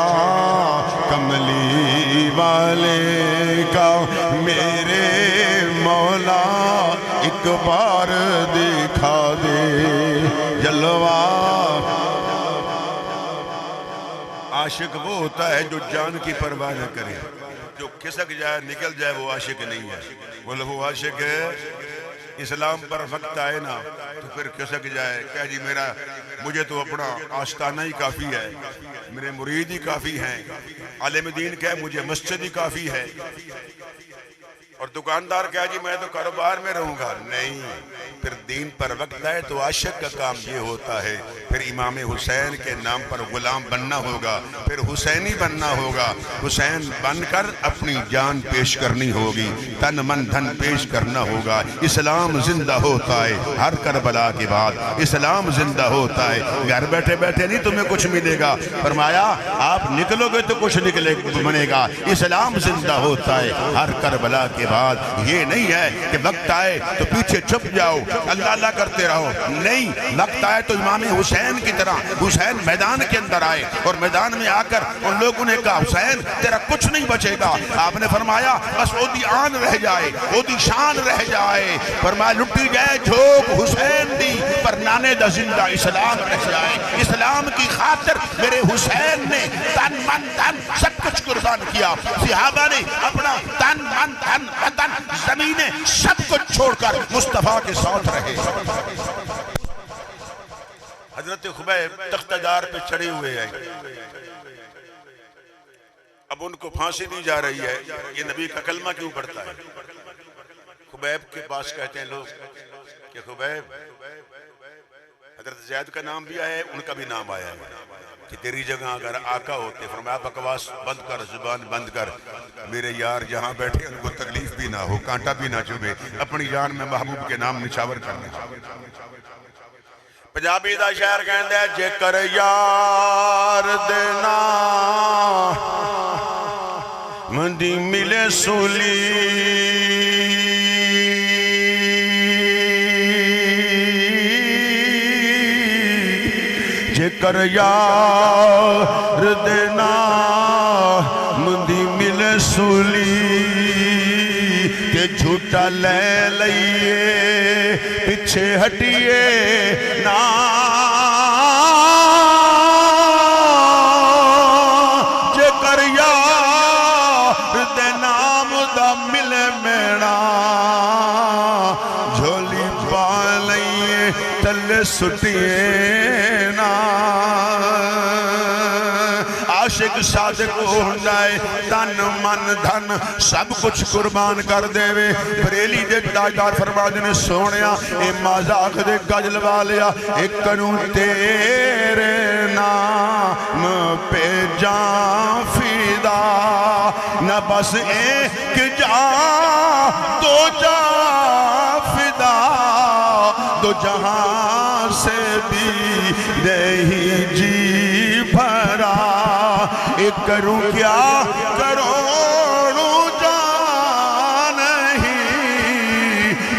کملی والے کا، میرے مولا ایک بار دکھا دے جلوہ۔ عاشق وہ ہوتا ہے جو جان کی پرواہ نہ کرے، جو کھسک جائے نکل جائے وہ عاشق نہیں ہے۔ بولو وہ عاشق ہے اسلام پر وقت آئے نا تو پھر کھسک جائے، کہہ جی مجھے تو اپنا آستانہ ہی کافی ہے، میرے مرید ہی کافی ہیں، عالم دین کہے مجھے مسجد ہی کافی ہے، اور دکاندار کہا جی میں تو کاروبار میں رہوں گا۔ نہیں، پھر دین پر وقت آئے تو عاشق کا کام یہ ہوتا ہے، پھر امام حسین کے نام پر غلام بننا ہوگا، پھر حسینی بننا ہوگا، حسین بن کر اپنی جان پیش کرنی ہوگی، تن من دھن پیش کرنا ہوگا۔ اسلام زندہ ہوتا ہے ہر کربلا کے بعد، اسلام زندہ ہوتا ہے، گھر بیٹھے بیٹھے نہیں تمہیں کچھ ملے گا، فرمایا آپ نکلو گے تو کچھ بنے گا۔ اسلام زندہ ہوتا ہے ہر کربلا کے بعد، یہ نہیں ہے کہ وقت آئے تو پیچھے چھپ جاؤ اللہ اللہ کرتے رہو، نہیں، وقت آئے تو امام حسین کی طرح حسین میدان کے اندر آئے، اور میدان میں آ کر ان لوگوں نے کہا حسین تیرا کچھ نہیں بچے گا۔ آپ نے فرمایا بس اودی آن رہ جائے، اودی شان رہ جائے، فرمایا لٹی جائے جھوک حسین دی پر نانے دا زندہ اسلام رہ جائے۔ اسلام کی خاطر میرے حسین نے تن من دھن سب کچھ قربان کیا، صحابہ نے اپنا تن من دھن وطن زمینیں سب کچھ چھوڑ کر مصطفیٰ کے ساتھ رہے۔ حضرت خبیب تختہ دار پہ چڑھے ہوئے ہیں، اب ان کو پھانسی دی جا رہی ہے، یہ نبی کا کلمہ کیوں پڑھتا ہے؟ خبیب کے پاس کہتے ہیں لوگ کہ خبیب، حضرت زید کا نام بھی آیا ہے، ان کا بھی نام آیا ہے کہ تیری جگہ اگر آقا ہوتے، فرمایا بکواس بند کر، زبان بند کر، میرے یار جہاں بیٹھے ان کو تکلیف بھی نہ ہو، کانٹا بھی نہ چبھے، اپنی جان میں محبوب کے نام نچھاور کرنا۔ پنجابی دا شعر کہندے ہے جے کر یار دینا مندی ملے سولی، جے کر یار دینا مندی ملے سولی، کہ جھوٹا لے لئیے پیچھے ہٹیے نا، جے کر یار دے نام دا ملے میڑا، جھولی پا لئیے تلے سٹیے نا۔ عاشق صادق ہوندائے تن من دھن سب کچھ قربان کر دے وے، بریلی دے تاجدار فرما دینے سونیا اے مازاق دے گجل والیا، ایک کنو تیرے نام پہ جان فیدا، نہ بس ایک جان دو جان فدا، دو جہاں سے بھی نہیں جی بھرا، ایک کروں کیا کروڑوں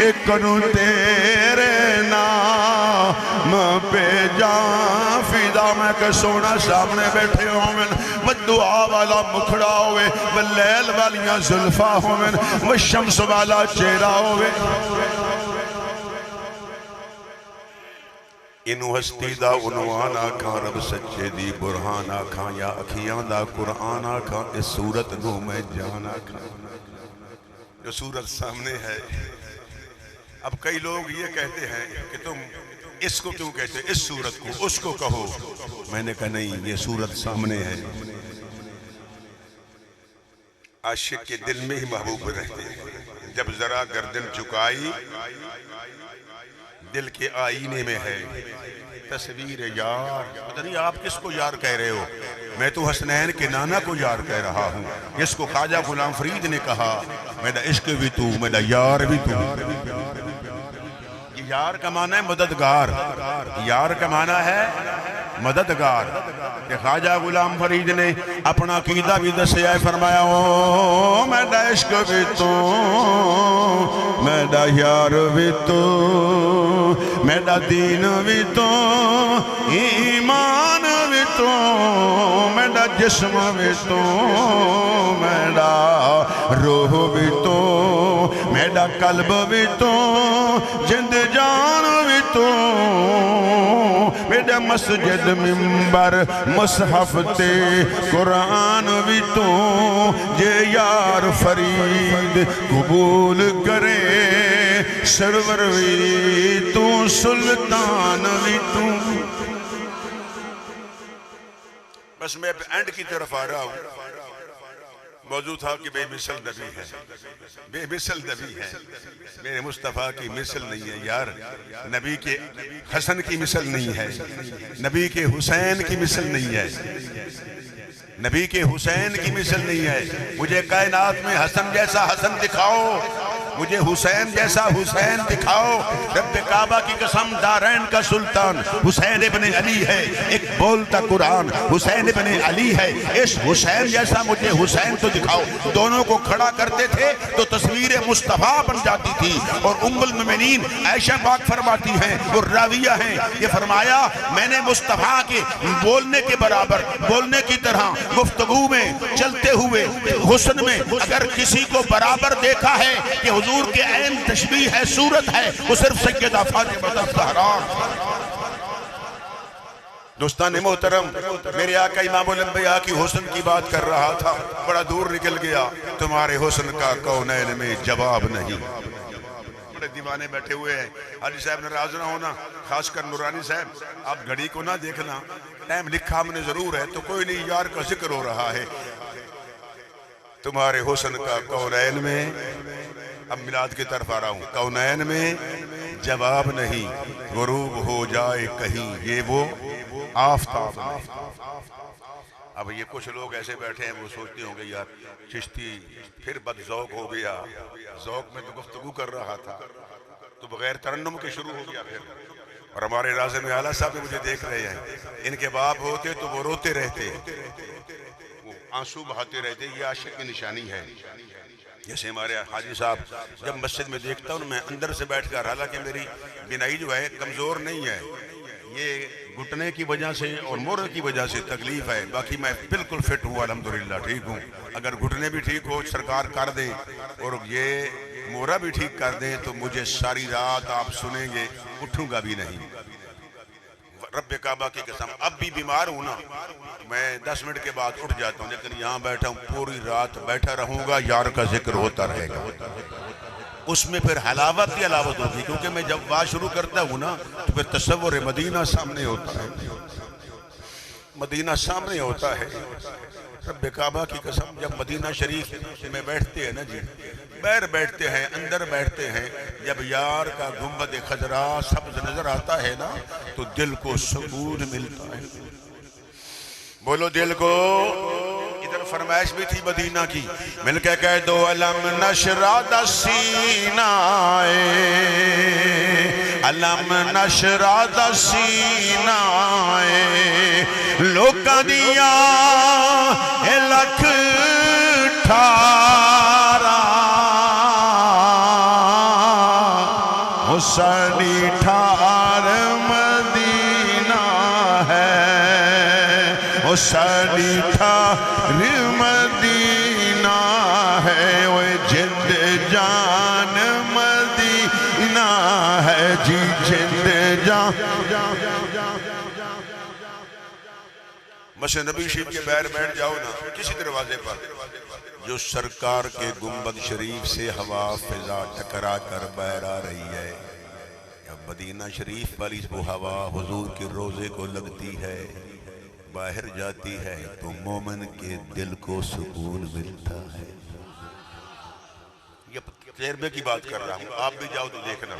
ایک نو تیرے نام پہ جان فدا میں کہ سونا سامنے بیٹھے ہومن و دعا والا مکھڑا ہوئے و لیل والیاں زلفا ہومن و شمس والا چہرہ ہوئے انو ہستی دا عنوان آکھاں رب سچے دی برہان آکھاں یا اکھیاں دا قرآن آکھاں اس صورت نو میں جان آکھاں جو صورت سامنے ہے. اب کئی لوگ یہ کہتے ہیں کہ تم اس کو کیوں کہتے اس صورت کو اس کو کہو. میں نے کہا نہیں یہ صورت سامنے ہے. عاشق کے دل میں ہی محبوب رہتے ہیں. جب ذرا گردن چکائی دل کے آئینے میں ہے تصویر یار. پتہ نہیں آپ کس کو یار کہہ رہے ہو. میں تو حسنین کے نانا کو یار کہہ رہا ہوں جس کو خواجہ غلام فرید نے کہا میرا عشق بھی تو میرا یار بھی تو. یہ یار کا معنی ہے مددگار. یار کا معنی ہے مددگار. کہ خواجہ غلام فرید نے اپنا عقیدہ بھی دسیا ہے فرمایا او میرا عشق بھی تو میرا یار بھی تو میرا دین بھی تو ایمان بھی تو میرا جسم بھی تو میرا روح بھی تو میرا قلب بھی تو جند جان بھی تو میرا مسجد منبر مصحف تے قرآن بھی تو جے یار فرید قبول کرے سرور بھی تو سلطان بھی تو. بس میں اینڈ کی طرف آ رہا ہوں. موضوع تھا کہ بے مثل نبی ہے. بے مثل نبی ہے. میرے مصطفیٰ کی مثل نہیں ہے یار. نبی کے حسن کی مثل نہیں ہے. نبی کے حسین کی مثل نہیں ہے. نبی کے حسین کی مثل نہیں ہے. مجھے کائنات میں حسن جیسا حسن دکھاؤ مجھے حسین جیسا حسین دکھاؤ. رب کعبہ کی قسم دارین کا سلطان حسین ابن علی ہے. ایک بولتا قرآن حسین ابن علی ہے. اس حسین جیسا مجھے حسین تو دکھاؤ. دونوں کو کھڑا کرتے تھے تو تصویر مصطفیٰ بن جاتی تھی. اور ام المؤمنین عائشہ پاک فرماتی ہیں وہ راویہ ہیں یہ فرمایا میں نے مصطفیٰ کے بولنے کے برابر بولنے کی طرح گفتگو میں چلتے ہوئے حسن میں اگر کسی کو برابر دیکھا ہے کہ حضور کے عین تشبیہ ہے صورت ہے وہ صرف سیدہ فاطمہ الزہرا. دوستان محترم میرے آقا امام الانبیاء کی حسن کی بات کر رہا تھا. بڑا دور نکل گیا. تمہارے حسن کا کونین میں جواب نہیں. بڑے دیوانے بیٹھے ہوئے ہیں. حاجی صاحب ناراض نہ ہونا خاص کر نورانی صاحب آپ گھڑی کو نہ دیکھنا. ٹائم لکھا ہم نے ضرور ہے تو کوئی نہیں یار کا ذکر ہو رہا ہے. تمہارے حسن کا کونین میں اب میلاد کی طرف آ رہا ہوں کونین میں جواب نہیں. غروب ہو جائے کہیں یہ وہ آفتاب. اب یہ کچھ لوگ ایسے بیٹھے ہیں وہ سوچتے ہوں گے یار چشتی پھر بد ذوق ہو گیا. ذوق میں تو گفتگو کر رہا تھا تو بغیر ترنم کے شروع ہو گیا پھر. اور ہمارے راظم اعلیٰ صاحب بھی مجھے دیکھ رہے ہیں. ان کے باپ ہوتے تو وہ روتے رہتے وہ آنسو بہاتے رہتے. یہ عاشق کی نشانی ہے. جیسے ہمارے حاجی صاحب جب مسجد میں دیکھتا ہوں میں اندر سے بیٹھ کر حالانکہ میری بینائی جو ہے کمزور نہیں ہے یہ گھٹنے کی وجہ سے اور مورے کی وجہ سے تکلیف ہے. باقی میں بالکل فٹ ہوں الحمدللہ ٹھیک ہوں. اگر گھٹنے بھی ٹھیک ہو سرکار کر دیں اور یہ مورا بھی ٹھیک کر دیں تو مجھے ساری رات آپ سنیں گے اٹھوں گا بھی نہیں. رب کعبہ کی قسم اب بھی بیمار ہوں نا میں 10 منٹ کے بعد اٹھ جاتا ہوں لیکن یہاں بیٹھا ہوں پوری رات بیٹھا رہوں گا. یار کا ذکر ہوتا رہے گا. اس میں پھر حلاوت کی علاوت ہوگی کیونکہ میں جب بات شروع کرتا ہوں نا تو پھر تصور مدینہ سامنے ہوتا ہے. مدینہ سامنے ہوتا ہے. رب کعبہ کی قسم جب مدینہ شریف میں بیٹھتے ہیں نا جی بیر بیٹھتے ہیں اندر بیٹھتے ہیں جب یار کا گنبد خضرا سبز نظر آتا ہے نا تو دل کو سکون ملتا ہے. بولو دل کو. ادھر فرمائش بھی تھی مدینہ کی مل کے کہہ دو علم نشرہ دا سینہ علم نشرہ دا سینہ لوکاں دیا لکھ ٹھارا مسجد نبی شریف کے باہر بیٹھ جاؤ نا کسی دروازے پر، جو سرکار کے گنبد شریف سے ہوا فضا ٹکرا کر باہر آ رہی ہے، مدینہ شریف والی وہ ہوا حضور کے روزے کو لگتی ہے، باہر جاتی ہے تو مومن کے دل کو سکون ملتا ہے۔ یہ تجربے کی بات کر رہا ہوں، آپ بھی جاؤ تو دیکھنا،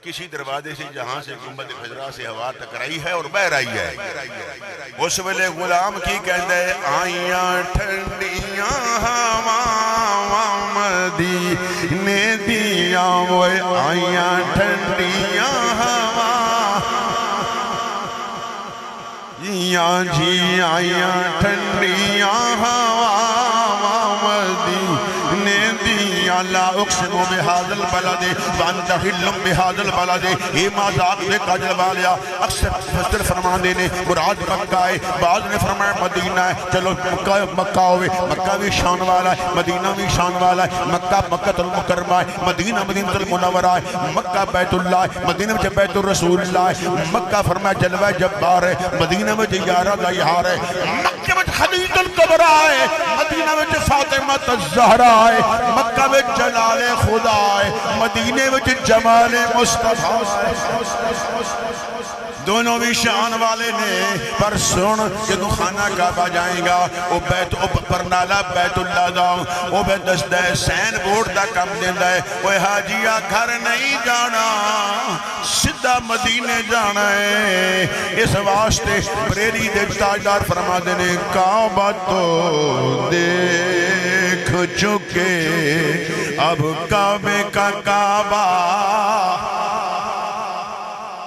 کسی دروازے سے جہاں سے گنبد خضرا سے ہوا ٹکرائی ہے اور باہر آئی ہے، اس ویلے غلام کی کہتا ہے آئیاں ٹھنڈیاں ہواں مدینے دیاں، وہ آئیاں ٹھنڈیاں ہواں جی آئیاں ٹھنڈیاں ہواں مدینے دیاں، لا اقسم بہذا البلد وانت حل بہذا البلد، اے مذاق سے کاجل والیا اکثر فسر فرمانے نے مراد مکہ ہے، بعض نے فرمایا مدینہ ہے، چلو مکہ ہوئے، مکہ بھی شان والا ہے، مدینہ بھی شان والا ہے، مکہ مکہ المکرمہ ہے، مدینہ مدینہ المنورہ ہے، مکہ بیت اللہ ہے، مدینہ میں بیت الرسول اللہ ہے، مکہ فرمایا جلوہ جبار ہے، مدینہ میں یارہ دیہار ہے، مکہ میں خدیجہ الکبریٰ ہے، مدینہ میں فاطمہ الزہرا ہے، مکہ میں جلال خدا ہے، مدینے میں جمال مصطفیٰ، دونوں بھی شان والے نے، پر سن کہ تو خانہ کعبہ جائیں گا، او بیت پر نالا بیت اللہ داؤں، او بیت دستہ سین بورڈ دا کم دیندہ ہے، وہ حاجیہ گھر نہیں جانا، سدھا مدینے جانا ہے، اس واسطے بریلی دے تاجدار فرما دینے کعبہ تو دیکھ چکے اب کعبے کا کعبہ،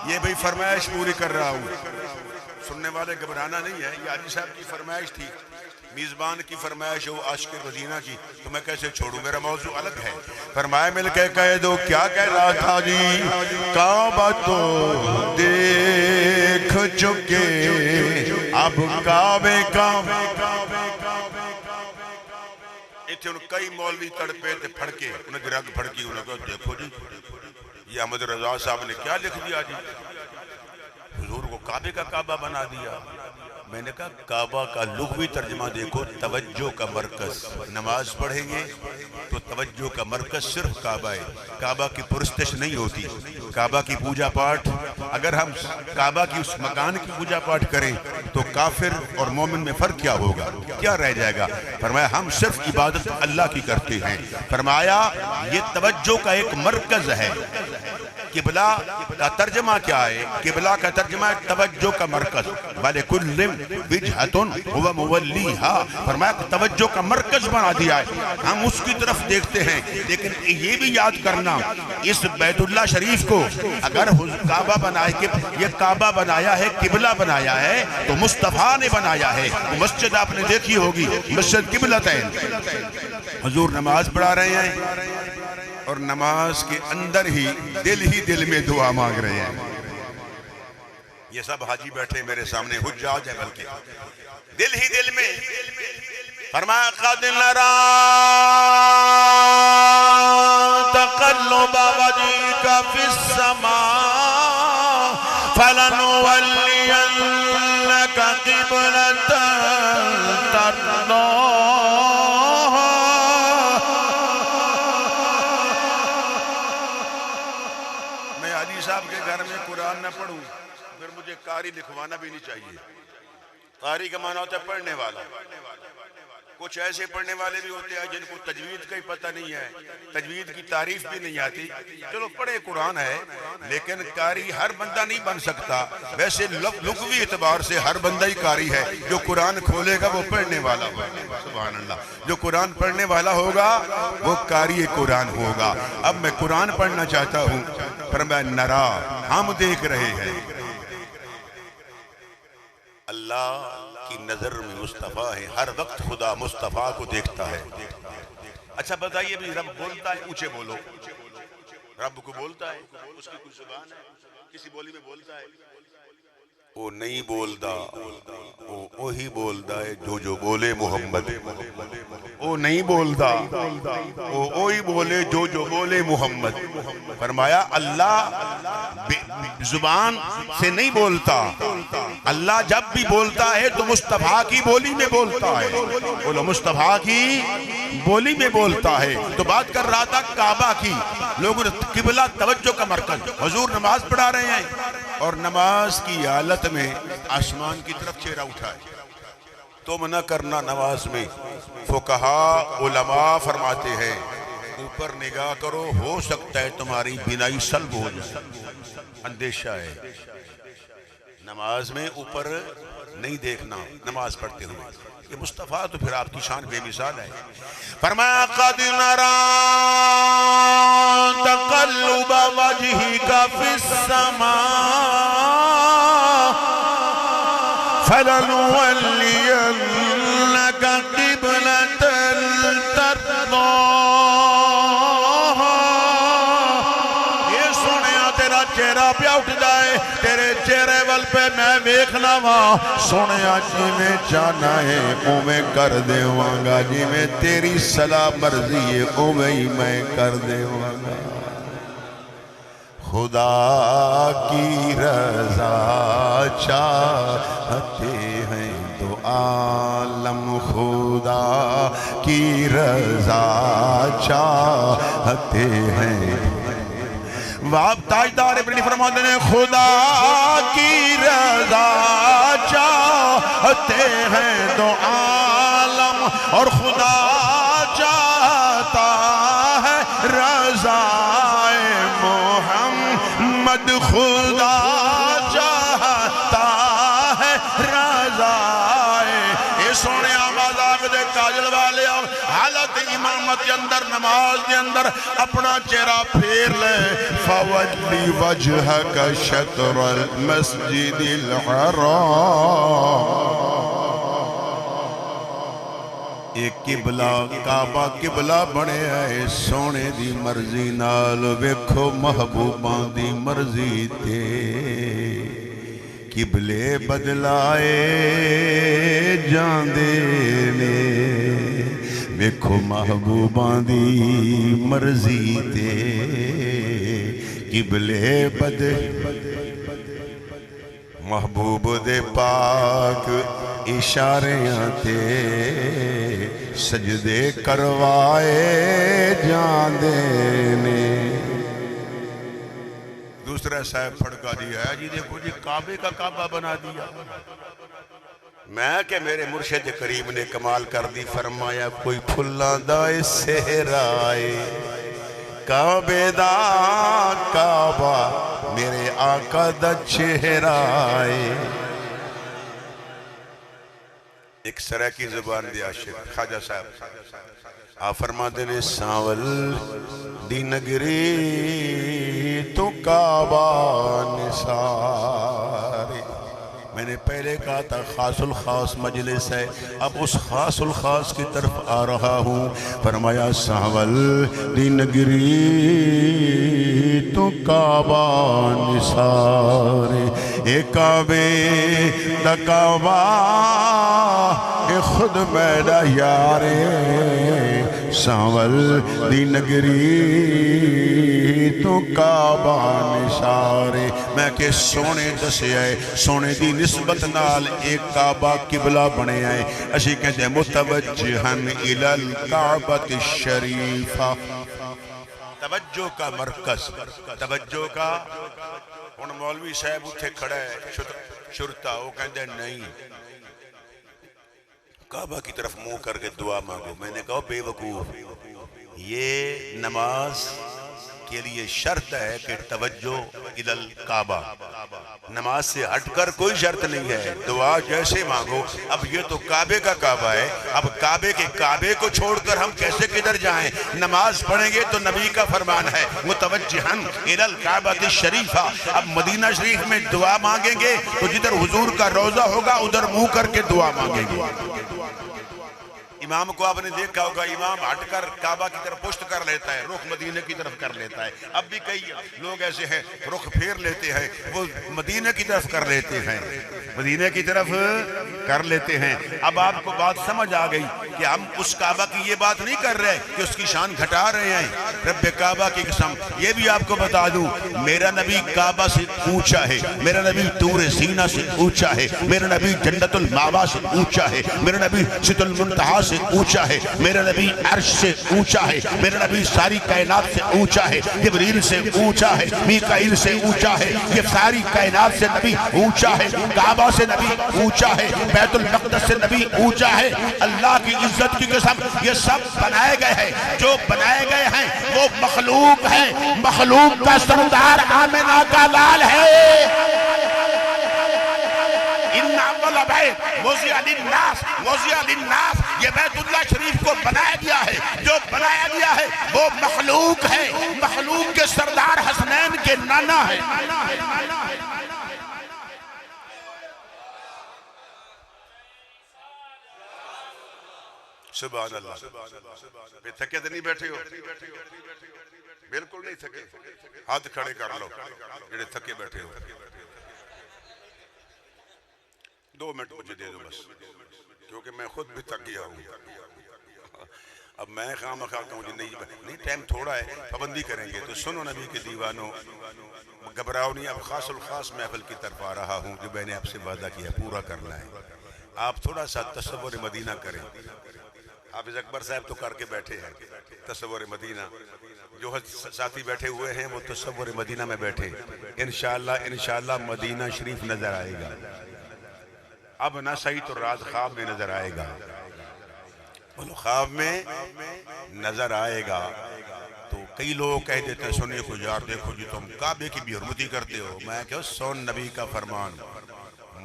یہ بھی فرمائش پوری کر رہا ہوں، سننے والے گھبرانا نہیں ہے، یہ حاجی صاحب کی فرمائش تھی، میزبان کی فرمائش ہو عاشق مدینہ کی، تو میں کیسے چھوڑوں، میرا موضوع الگ ہے، فرمائے مل کے کہہ دو کیا کہہ رہا تھا جی، کعبہ تو دیکھ چکے اب کعبے کا، اتھے ان کئی مولوی تڑپے تھے پھڑکے، انہیں گرگ پھڑکی، انہیں کہا دیکھو جی یہ احمد رضا صاحب نے کیا لکھ دیا جی، حضور کو کعبے کا کعبہ بنا دیا۔ میں نے کہا کعبہ کا لغوی ترجمہ دیکھو، توجہ کا مرکز، نماز پڑھیں گے تو توجہ کا مرکز صرف کعبہ ہے، کعبہ کی پرستش نہیں ہوتی، کعبہ کی پوجا پاٹ، اگر ہم کعبہ کی اس مکان کی پوجا پاٹ کریں تو کافر اور مومن میں فرق کیا ہوگا، کیا رہ جائے گا، فرمایا ہم صرف عبادت اللہ کی کرتے ہیں، فرمایا یہ توجہ کا ایک مرکز ہے، قبلہ کا ترجمہ کیا ہے، قبلہ کا ترجمہ ہے توجہ کا مرکز، وَلِكُلٍّ وِجْهَةٌ هُوَ مُوَلِّيهَا، فرمایا توجہ کا مرکز بنا دیا ہے، ہم اس کی طرف دیکھتے ہیں، لیکن یہ بھی یاد کرنا اس بیت اللہ شریف کو اگر کعبہ بنائے کہ یہ کعبہ بنایا ہے، قبلہ بنایا ہے تو مصطفیٰ نے بنایا ہے، مسجد آپ نے دیکھی ہوگی مسجد قبلتین، حضور نماز پڑھا رہے ہیں اور نماز کے اندر ہی دل میں دعا مانگ رہے ہیں، یہ سب حاجی بیٹھے میرے سامنے حجاج ہیں، بلکہ دل میں فرمایا قَدْ نَرَا تَقَلُّبَ وَجْهِكَ فِي السَّمَاءِ فَلَنُوَلِّيَنَّكَ قِبْلَةً تَرْضَاهَا، میں حاجی صاحب کے گھر میں قرآن نہ پڑھوں پھر مجھے قاری لکھوانا بھی نہیں چاہیے، قاری کا معنی ہوتا ہے پڑھنے والا، کچھ ایسے پڑھنے والے بھی ہوتے ہیں جن کو تجوید کا ہی پتہ نہیں ہے، تجوید کی تعریف بھی نہیں آتی، چلو پڑھے قرآن ہے لیکن قاری ہر بندہ نہیں بن سکتا، ویسے لغوی اعتبار سے ہر بندہ ہی قاری ہے، جو قرآن کھولے گا وہ پڑھنے والا ہوگا، سبحان اللہ، جو قرآن پڑھنے والا ہوگا وہ قاری قرآن ہوگا۔ اب میں قرآن پڑھنا چاہتا ہوں، فرمایا نرا، ہم دیکھ رہے ہیں، اللہ کی نظر میں مصطفیٰ ہے، ہر وقت خدا مصطفیٰ کو دیکھتا ہے۔ اچھا بتائیے بھی رب بولتا ہے، اونچے بولو، رب کو بولتا ہے، اس کی کوئی زبان ہے، کسی بولی میں بولتا ہے، وہ نہیں بولتا، وہی بولتا ہے جو بولے محمد، وہ نہیں بولتا، وہی بولے جو بولے محمد، فرمایا اللہ زبان سے نہیں بولتا، اللہ جب بھی بولتا ہے تو مصطفیٰ کی بولی میں بولتا ہے، بولو مصطفیٰ کی بولی میں بولتا ہے۔ تو بات کر رہا تھا کعبہ کی، لوگوں نے قبلہ توجہ کا مرکز، حضور نماز پڑھا رہے ہیں اور نماز کی حالت میں آسمان کی طرف چہرہ اٹھائے، تو منع کرنا نماز میں۔ فقہاء علماء فرماتے ہیں اوپر نگاہ کرو، ہو سکتا ہے تمہاری بینائی سلب ہو جائے، اندیشہ ہے۔ نماز میں اوپر نہیں دیکھنا نماز پڑھتے ہوئے، یہ مصطفیٰ تو پھر آپ کی شان بے مثال ہے۔ فرمایا قَدْ نَرَا تَقَلُّبَ وَجْهِكَ فِي السَّمَاءِ فَلَنُوَلِّيَنَّكَ قِبْلَةً تَرْضَاهَا۔ یہ سنیا تیرا چہرہ پہ اٹھ جائے، تیرے چہرے وال پہ میں ویکھنا وا، سنیا جی میں جانا ہے او میں کر دے وانگا، جی میں تیری صلاح مرضی ہے او میں کر دے وانگا۔ خدا کی رضا چاہتے ہیں تو عالم، خدا کی رضا چاہتے ہیں۔ وہاں تاجدار ابن فرماتے ہیں خدا کی رضا چاہتے ہیں تو عالم، اور خدا چاہتا ہے رضا محمد، خدا چاہتا ہے رضا۔ اے سونے آواز آگ دے کاجل والے حالت امامت کے اندر، نماز کے اندر اپنا چہرہ پھیر لے۔ فَوَلِّ وَجْهَكَ شَطْرَ الْمَسْجِدِ الْحَرَامِ۔ ایک قبلہ کعبہ قبلہ بنے آئے سونے دی مرضی نال، ویکھو محبوبان دی مرضی تے قبلے بدلائے جاندے نے، ویکھو محبوبان دی مرضی تے قبلے محبوب دے پاک اشاریاں تے سجدے کروائے جاندے نے۔ دوسرا صاحب پھڑکا دیا ہے جی دیکھو جی کعبے کا کعبہ بنا دیا۔ میں کہ میرے مرشد کریم نے کمال کر دی، فرمایا کوئی پھلاں دا سہرائے کعبے دا کعبہ میرے آقا دا چہرائے۔ ایک سرائکی زبان دی عاشق خواجہ صاحب آپ فرماتے نے ساول دی نگری تو کعبہ نثارے۔ میں نے پہلے کہا تھا خاص الخاص مجلس ہے، اب اس خاص الخاص کی طرف آ رہا ہوں۔ فرمایا ساول دی نگری تو کعبہ نثارے، اے کعبے دا کعبہ اے خود میرا یارے، ساول دی نگری تو کعبہ نثارے۔ میں کہ سونے دسے آئے سونے دی نسبت نال ایک کعبہ قبلہ بنے آئے، اسی کہتے ہیں متوجہن الی الکعبۃ الشریفہ، توجہ کا مرکز، توجہ کا۔ ان مولوی صاحب اتھے کھڑا ہے شرطہ، وہ کہتے ہیں نہیں کعبہ کی طرف منہ کر کے دعا مانگو۔ میں نے کہا بے وقوف، یہ نماز کے لیے شرط ہے کہ توجہ الی الکعبہ، نماز سے ہٹ کر کوئی شرط نہیں ہے، دعا جیسے مانگو۔ اب یہ تو کعبے کا کعبہ ہے، اب کعبے کے کعبے کو چھوڑ کر ہم کیسے کدھر جائیں؟ نماز پڑھیں گے تو نبی کا فرمان ہے متوجہن الی الکعبۃ الشریفہ۔ اب مدینہ شریف میں دعا مانگیں گے تو جدھر حضور کا روضہ ہوگا ادھر منہ کر کے دعا مانگیں گے۔ امام کو آپ نے دیکھا ہوگا، امام ہٹ کر کعبہ کی طرف پشت کر لیتا ہے، رخ مدینے کی طرف کر لیتا ہے۔ اب بھی کئی لوگ ایسے ہیں رخ پھیر لیتے ہیں، وہ مدینے کی طرف کر لیتے ہیں، مدینے کی طرف کر لیتے ہیں۔ اب آپ کو بات سمجھ آ گئی کہ ہم اس کعبہ کی یہ بات نہیں کر رہے کہ اس کی شان گھٹا رہے ہیں۔ رب کعبہ کی قسم یہ بھی آپ کو بتا دوں، میرا نبی کعبہ سے اونچا ہے، میرا نبی طور سینہ سے اونچا ہے، میرا نبی جنت المأویٰ سے اونچا ہے، میرا نبی سدرۃ المنتہیٰ سے اونچا ہے، میرا نبی عرش سے اونچا ہے، میرا نبی ساری کائنات سے اونچا ہے، جبریل سے اونچا ہے، میکائیل سے اونچا ہے، یہ ساری کائنات سے نبی اونچا ہے، کعبہ سے نبی اونچا ہے، بیت المقدس سے نبی اونچا ہے۔ اللہ کی عزت کی قسم یہ سب بنائے گئے ہیں، جو بنائے گئے ہیں وہ مخلوق ہیں، مخلوق کا سردار آمنہ کا لال ہے۔ ان اول بیت وضع للناس، یہ بیت اللہ شریف کو بنایا گیا ہے، جو بنایا گیا ہے وہ مخلوق ہے، مخلوق کے سردار حسنین کے نانا ہے۔ سبحان اللہ۔ تھکے تو نہیں بیٹھے ہو؟ بالکل نہیں تھکے، ہاتھ کھڑے کر لو جڑے تھکے بیٹھے ہو۔ 2 منٹ مجھے دے دو بس، کیونکہ میں خود بھی تھک گیا ہوں۔ اب میں خواہ کہوں کہ نہیں ٹائم تھوڑا ہے، پابندی کریں گے تو سنو نبی کے دیوانوں، گھبراؤ نہیں۔ اب خاص الخاص محفل کی طرف آ رہا ہوں جو میں نے آپ سے وعدہ کیا پورا کرنا ہے۔ آپ تھوڑا سا تصور مدینہ کریں۔ حافظ اکبر صاحب تو کر کے بیٹھے ہیں تصور مدینہ، جو ساتھی بیٹھے ہوئے ہیں وہ تصور مدینہ میں بیٹھے، انشاءاللہ مدینہ شریف نظر آئے گا۔ اب نہ صحیح تو رات خواب میں نظر آئے گا، بولو خواب میں نظر آئے گا۔ تو کئی لوگ کہہ دیتے ہیں سنیے کو یار دیکھو جی تم کعبے کی بھی حرمتی کرتے ہو۔ میں کہو سن نبی کا فرمان،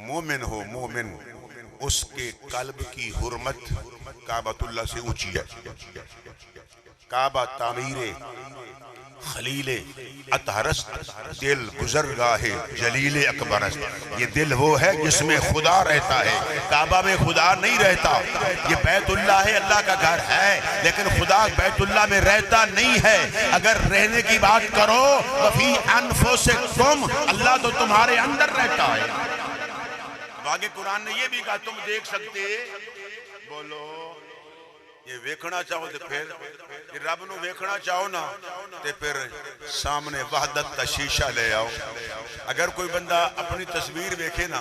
مومن ہو مومن، اس کے قلب کی حرمت کعبۃ اللہ سے اونچی ہے۔ کعبہ تعمیر خلیل اطہرست، دل گزرگاہ جلیل اکبرست۔ یہ دل وہ ہے جس میں خدا رہتا ہے، کعبہ میں خدا نہیں رہتا۔ یہ بیت اللہ ہے، اللہ کا گھر ہے، لیکن خدا بیت اللہ میں رہتا نہیں ہے۔ اگر رہنے کی بات کرو وَفِي أَنفُسِكُمْ، اللہ تو تمہارے اندر رہتا ہے۔ آگے قرآن نے یہ بھی کہا تم دیکھ سکتے، بولو یہ ویکھنا چاہو تو پھر یہ رب نو ویکھنا چاہو نا تے پھر سامنے وحدت تا شیشہ لے آؤ۔ اگر کوئی بندہ اپنی تصویر ویکھے نا،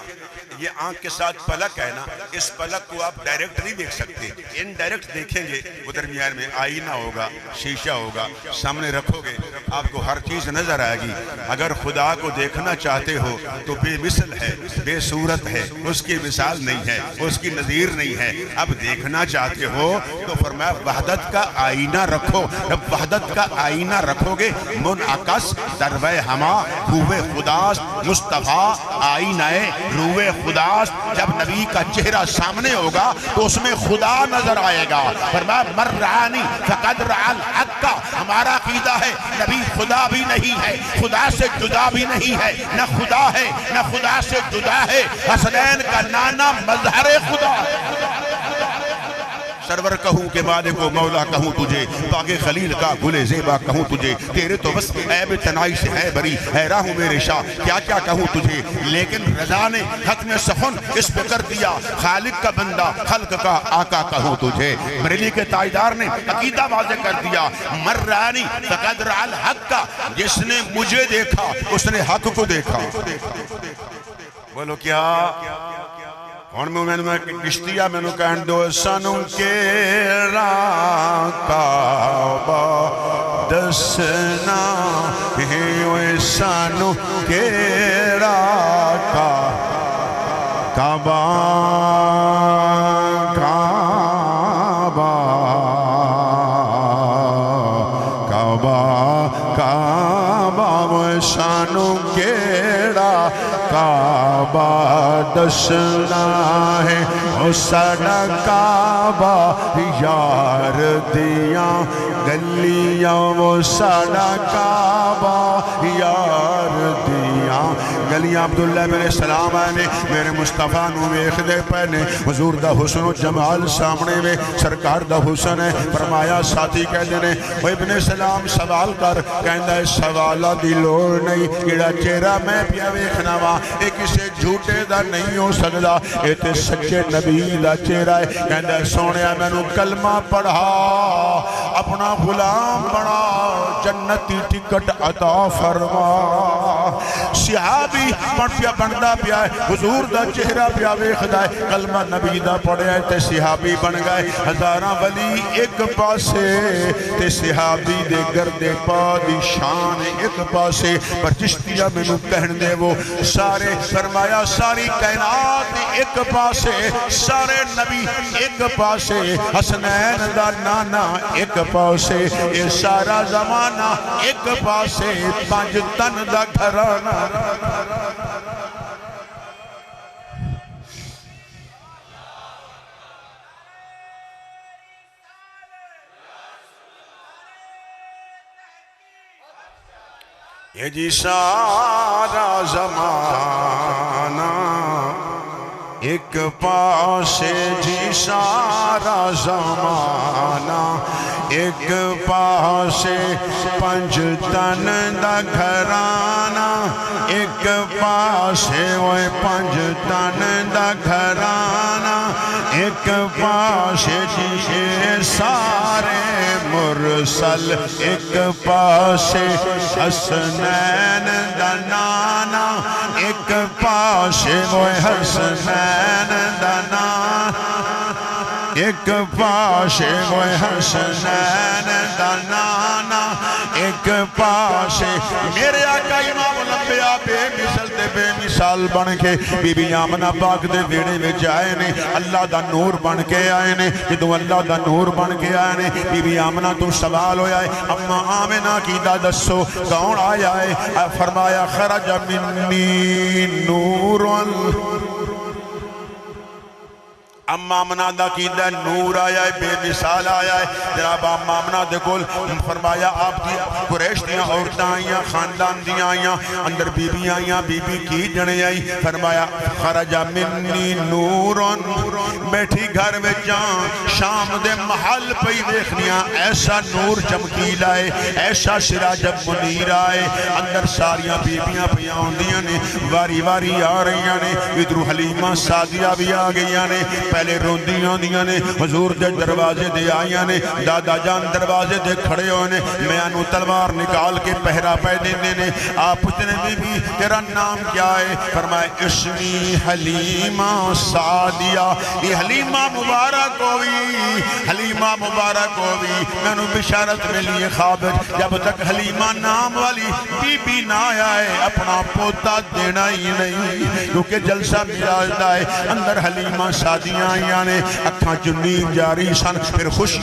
یہ آنکھ کے ساتھ پلک ہے نا، اس پلک کو آپ ڈائریکٹ نہیں دیکھ سکتے، انڈائریکٹ دیکھیں گے۔ وہ درمیان میں آئینہ ہوگا، شیشہ ہوگا، سامنے رکھو گے آپ کو ہر چیز نظر آئے گی۔ اگر خدا کو دیکھنا چاہتے ہو تو بے مثل ہے، بے صورت ہے، اس کی مثال نہیں ہے، اس کی نظیر نہیں ہے۔ اب دیکھنا چاہتے ہو تو فرمایا وحدت کا آئینہ رکھو۔ جب وحدت کا آئینہ رکھو گے منعکس دروے ہما روح خداست، مصطفیٰ آئینہ روح خداست۔ جب نبی کا چہرہ سامنے ہوگا تو اس میں خدا نظر آئے گا۔ فرمایا من رآنی فقد رأى الحق، ہمارا عقیدہ ہے نبی خدا بھی نہیں ہے، خدا سے جدا بھی نہیں ہے، نہ خدا ہے نہ خدا سے جدا ہے۔ حسنین کا نانا مظہر خدا ہے۔ سرور کہوں کہ مالک و مولا کہوں تجھے، باغ خلیل کا گل زیبا کہوں تجھے، تیرے تو بس عیب تنائی سے ہے بری، حیران ہوں میرے شاہ کیا کیا کہوں تجھے۔ لیکن رضا نے ختم سخن اس پہ کر دیا، خالق کا بندہ خلق کا آقا کہوں تجھے۔ بریلی کے تاجدار نے عقیدہ واضح کر دیا، مر رانی فقد رأى الحق، جس نے مجھے دیکھا اس نے حق کو دیکھا۔ بولو کیا ہون میں کشتیہ میں نو کہن دو سانوں کے کعبہ دسنا ہے سانوں کے کعبہ کعبہ کعبہ کعبہ سانوں کے کعبہ دسنا ہے او ساڈا کعبہ یار دیاں گلیاں، وہ ساڈا کعبہ یار دیاں گلیاں عبداللہ بن سلام آئے نے میرے مصطفیٰ نو ویکھ دے پہنے حضور دا حسن و جمال سامنے میں سرکار دا حسن ہے فرمایا ساتھی کہہ دینے وہ ابن سلام سوال کر کہندہ ہے سوالہ دی لوڑ نہیں کیڑا چہرہ میں پیا ویکھنا وا اے کسے جھوٹے دا نہیں ہو سکدا اے تے سچے نبی دا چہرہ ہے کہندہ ہے سونیا میں نو کلمہ پڑھا اپنا غلام بنا جنتی ٹکٹ عطا فرما صحابی بندا پیا ہے حضور دا چہرہ پیا ویکھدا ہے کلمہ نبی دا پڑھیا ہے تے صحابی بن گئے ہزاراں ولی ایک پاسے تے صحابی دے گردے پا دی شان ایک پاسے پر چشتیہ میں نو کہن دے وہ سارے فرمایا ساری کائنات ایک پاسے سارے نبی ایک پاسے حسنین دا نانا ایک پاسے یہ سارا زمانہ ایک پاسے پانچ تن دا گھرانا یہ جی سارا زمانہ ایک پاسے جی سارا زمانہ ایک پاسے پنج تن دا گھرانا ایک پاسے وہ پنج تن دا گھرانا ایک پاسے جی سارے مرسل ایک پاسے حسنین دا نانا ایک پاسے وہ حسنین دا نانا ایک پاسے وہ حسنین دا نانا ایک پاسے میرے آقا امام الانبیاء بے مثل تے بے مثال بن کے بی بی آمنہ پاک دے ویڑے میں جائے نے اللہ دا نور بن کے آئے نے جدو اللہ دا نور بن کے آئے نے بی بی آمنہ تو سوال ہویا ہے اما آمنہ کی دا دسو کون آیا ہے فرمایا خرج منی نور اما آمنہ دا کی دا نور آیا ہے بے مثال آیا ہے جناب اما آمنہ دے کول فرمایا آپ کی قریش دیاں عورتیں آئیاں خاندان دیاں آئیاں اندر بی بی آئیاں بی بی کی جنے آئی فرمایا خرج منی نورن بیٹھی گھر میں جان شام دے محل پئی دیکھنیاں ایسا نور چمکی لائے ایسا سراج منیر آئے اندر ساریاں بی بیاں پہ آندیاں نے واری واری آ رہیاں نے ادھر حلیمہ سادیہ بھی آ گئیاں نے پہلے روندیاں دیاں نے حضور دے دروازے دے آئیاں نے دادا جان دروازے دے کھڑے ہوئے میں انو تلوار نکال کے پہرا پہ دینے نے آپ پوچھنے بی بی تیرا نام کیا ہے فرمائے اسمی حلیمہ سادیہ یہ حلیمہ مبارک ہوئی حلیمہ مبارک ہوئی میں انو بشارت میں لیے خوابت جب تک حلیمہ نام والی بی بی نہ آئے اپنا پوتا دینا ہی نہیں کیونکہ جلسہ مجاجدہ ہے اندر حلیمہ سادیاں آئیاں نے اکھاں چنیر جاری سن پھر خوش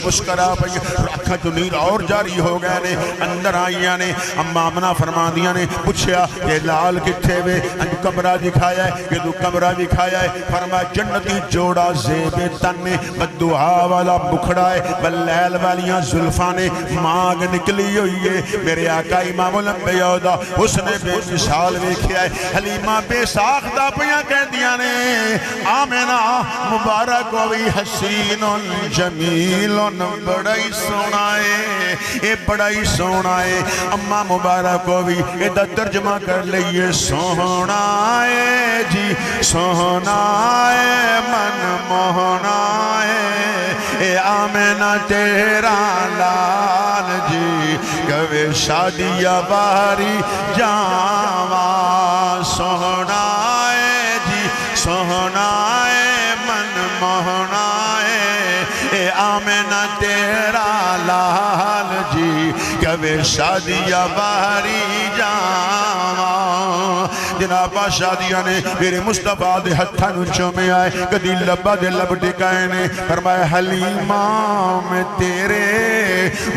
مسکرا پئی اکھاں چنیر اور جاری ہو گئے نے اندر آئیاں نے اما آمنہ فرما دیاں نے پوچھیا کہ لال کتھے وے انجو کمرہ دکھایا ہے کہ دو کمرہ دکھایا ہے فرمایا جنتی جوڑا زیب تن میں بدعا والا بکھڑا ہے بلیل والیاں زلفانے مانگ نکلی ہوئی ہے میرے آقا امام الانبیاء دا حسن بے مثال ویکھیا ہے حلیمہ بے ساختہ پیاں کہہ دیاں نے آمنہ مبارک ہوئی حسین جمیل بڑائی سونائے اے بڑائی سونائے اما مبارک ہوئی اے دا ترجمہ کر لئیے سونائے جی سونائے من موہنائے اے آمنہ تیرا لال جی کوئے شادیہ باری جاواں سونائے جی سونائے موہنائے اے آمنہ تیرا لال جی کبھی شادیہ باری جاواں جناب شادیاں نے میرے مصطفیٰ دے ہتھاں نچوں میں آئے کدی لبا دے لب ٹکائے نے فرمایا حلیمہ میں تیرے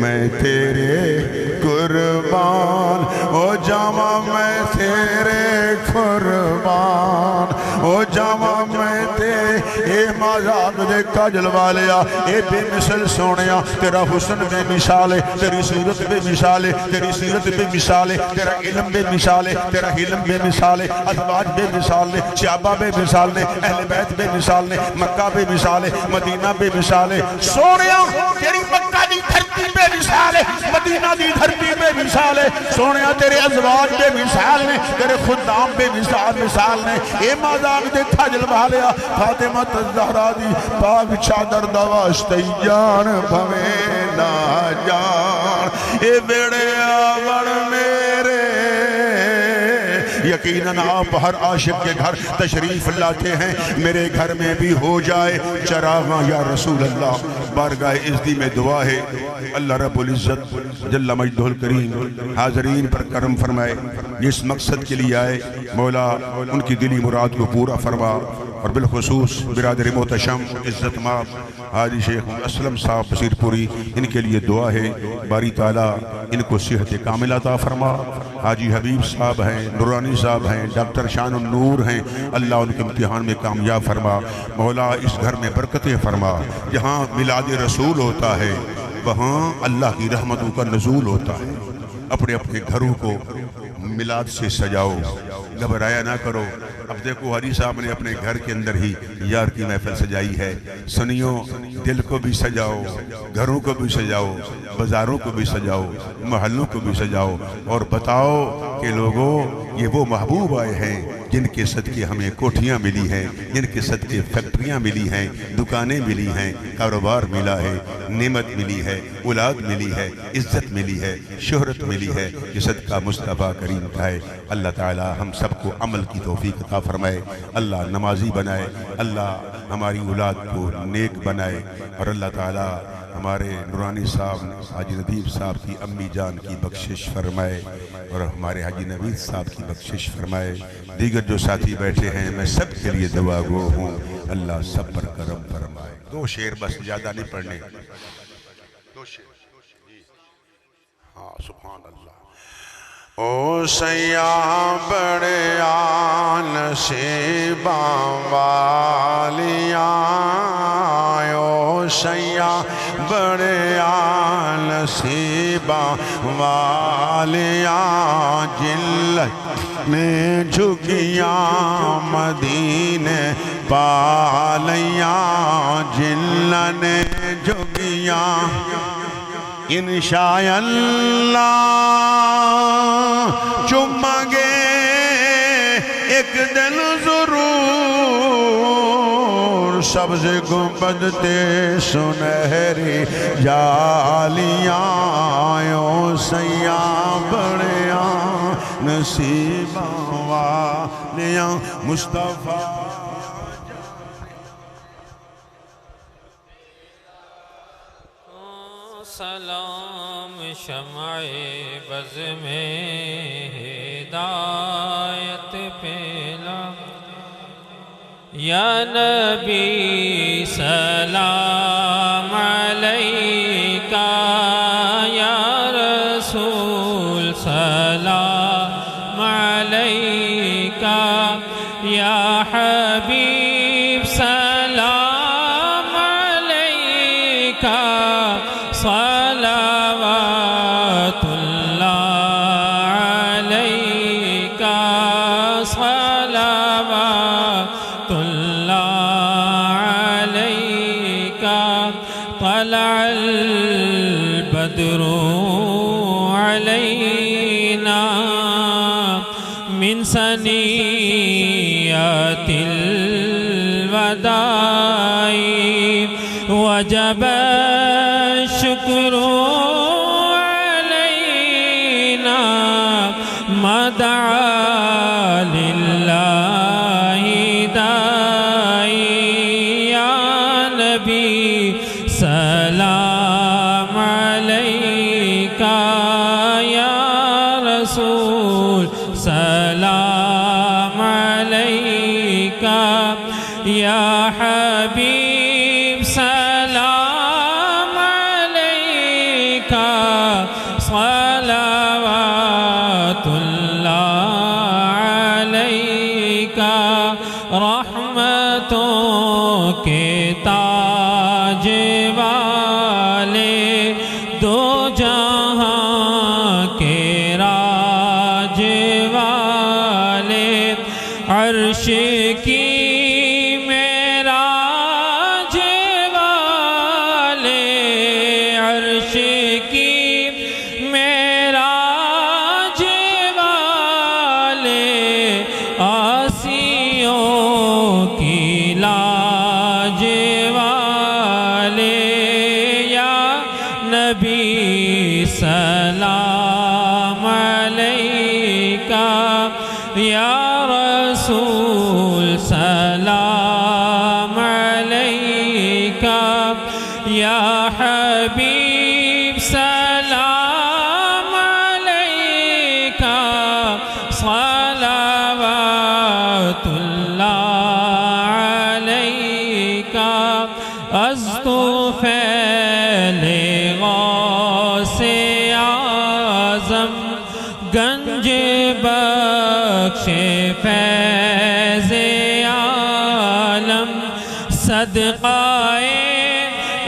میں تیرے قربان، او جامع میں تیرے قربان، او جامع میں تیرے مذاق دے کاجل والیا، اے بے مثل سونیا، تیرا حسن بے مثال ہے، تیری صورت بے مثال ہے، تیری سیرت بے مثال ہے، تیرا علم بے مثال ہے، تیرا علم بے مثال ہے، ازواج بے مثال ہے، صحابہ بے مثال ہے، اہل بیت بے مثال ہے، مکہ بے مثال ہے، مدینہ بے مثال ہے، سونیا تیری مکہ دی دھرتی بے مثال ہے، مدینہ دی دھرتی بے مثال ہے، سونیا تیرے ازواج بے مثال نے، تیرے خدام بے مثال نے، اے مازاق دے تھجل بھالیا، فاطمہ الزہرا دی پاک چادر دواشتی جان بھویں نہ جان، اے بیڑے آور میرے، یقیناً آپ ہر عاشق کے گھر تشریف لاتے ہیں، میرے گھر میں بھی ہو جائے چراغاں یا رسول اللہ، بارگاہ عزتی میں دعا ہے، اللہ رب العزت جل مجدہ الکریم حاضرین پر کرم فرمائے، جس مقصد کے لیے آئے مولا ان کی دلی مراد کو پورا فرما، اور بالخصوص برادر محتشم عزت مآب حاجی شیخ اسلم صاحب بصیر پوری، ان کے لیے دعا ہے باری تعالیٰ ان کو صحت کامل عطا فرما، حاجی حبیب صاحب ہیں، نورانی صاحب ہیں، ڈاکٹر شان النور ہیں، اللہ ان کے امتحان میں کامیاب فرما، مولا اس گھر میں برکتیں فرما، جہاں میلاد رسول ہوتا ہے وہاں اللہ کی رحمتوں کا نزول ہوتا ہے، اپنے اپنے گھروں کو میلاد سے سجاؤ، گھبرایا نہ کرو، اب دیکھو حاجی صاحب نے اپنے گھر کے اندر ہی یار کی محفل سجائی ہے، سنیوں دل کو بھی سجاؤ، گھروں کو بھی سجاؤ، بازاروں کو بھی سجاؤ، محلوں کو بھی سجاؤ، اور بتاؤ کہ لوگوں یہ وہ محبوب آئے ہیں جن کے صدقے ہمیں کوٹھیاں ملی ہیں، جن کے صدقے فیکٹریاں ملی ہیں، دکانیں ملی ہیں، کاروبار ملا ہے، نعمت ملی ہے، اولاد ملی ہے، عزت ملی ہے، شہرت ملی ہے، کہ صدقہ مصطفیٰ کریم کا ہے۔ اللہ تعالی ہم سب کو عمل کی توفیق عطا فرمائے، اللہ نمازی بنائے، اللہ ہماری اولاد کو نیک بنائے، اور اللہ تعالی ہمارے نورانی صاحب حاجی ندیب صاحب کی امی جان کی بخشش فرمائے، اور ہمارے حاجی نوید صاحب کی بخشش فرمائے، دیگر جو ساتھی بیٹھے ہیں میں سب کے لیے دعا گو ہوں، اللہ سب پر کرم فرمائے۔ دو شعر بس، زیادہ نہیں پڑھنے، دو شعر، ہاں سبحان اللہ۔ او سیاں بڑے نصیباں والیاں، او سیاں بڑے نصیباں والیاں، جلت میں جھکیاں مدینے پالیاں، جلت نے جھکیاں انشاءاللہ چومیں گے ایک دن ضرور، سبز گنبد تے سنہری جالیاں، او سیاں بڑیاں نصیباں والیاں، مصطفیٰ سلام شمع بز میں ہدایت پھیلا، یا نبی سلام علیکہ، یا رسول سلام علیکہ، یا حبیب سلام علیکہ، صلوات اللہ علیکہ، صلوات اللہ علیکہ، طلع البدر علینا من ثنیات الوداع، وجب الشکر علینا ما دعا للہ داعی، یا نبی سلام علیکہ، یا رسول سلام علیکہ، یا حبیب سلام علیکہ، صلوات اللہ علیک رحمتوں کے تاج والے دو جہاں کے راج والے عرش کی معراج والے عرش کی معراج والے آسیوں کی لاج والے یا نبی سلام علیکہ یا رسول سلام علیکہ یا حبیب سلام علیکہ صلوات اللہ علیکہ از طفیل غوث اعظم گنج بخش فیض عالم صدقہ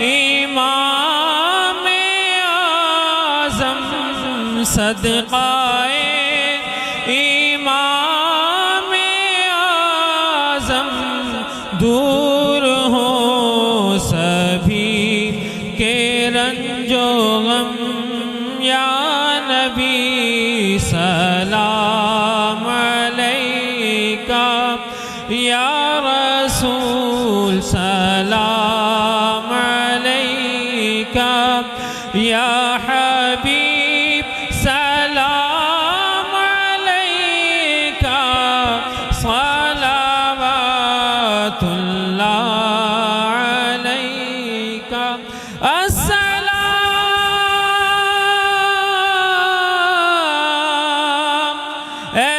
امام اعظم صدقہ امام اعظم دور ہو سبھی کے رنج و غم یا نبی سلام علیکہ یا رسول سلام علیکہ یا حبیب سلام علیکہ صلوات اللہ علیکہ السلام اے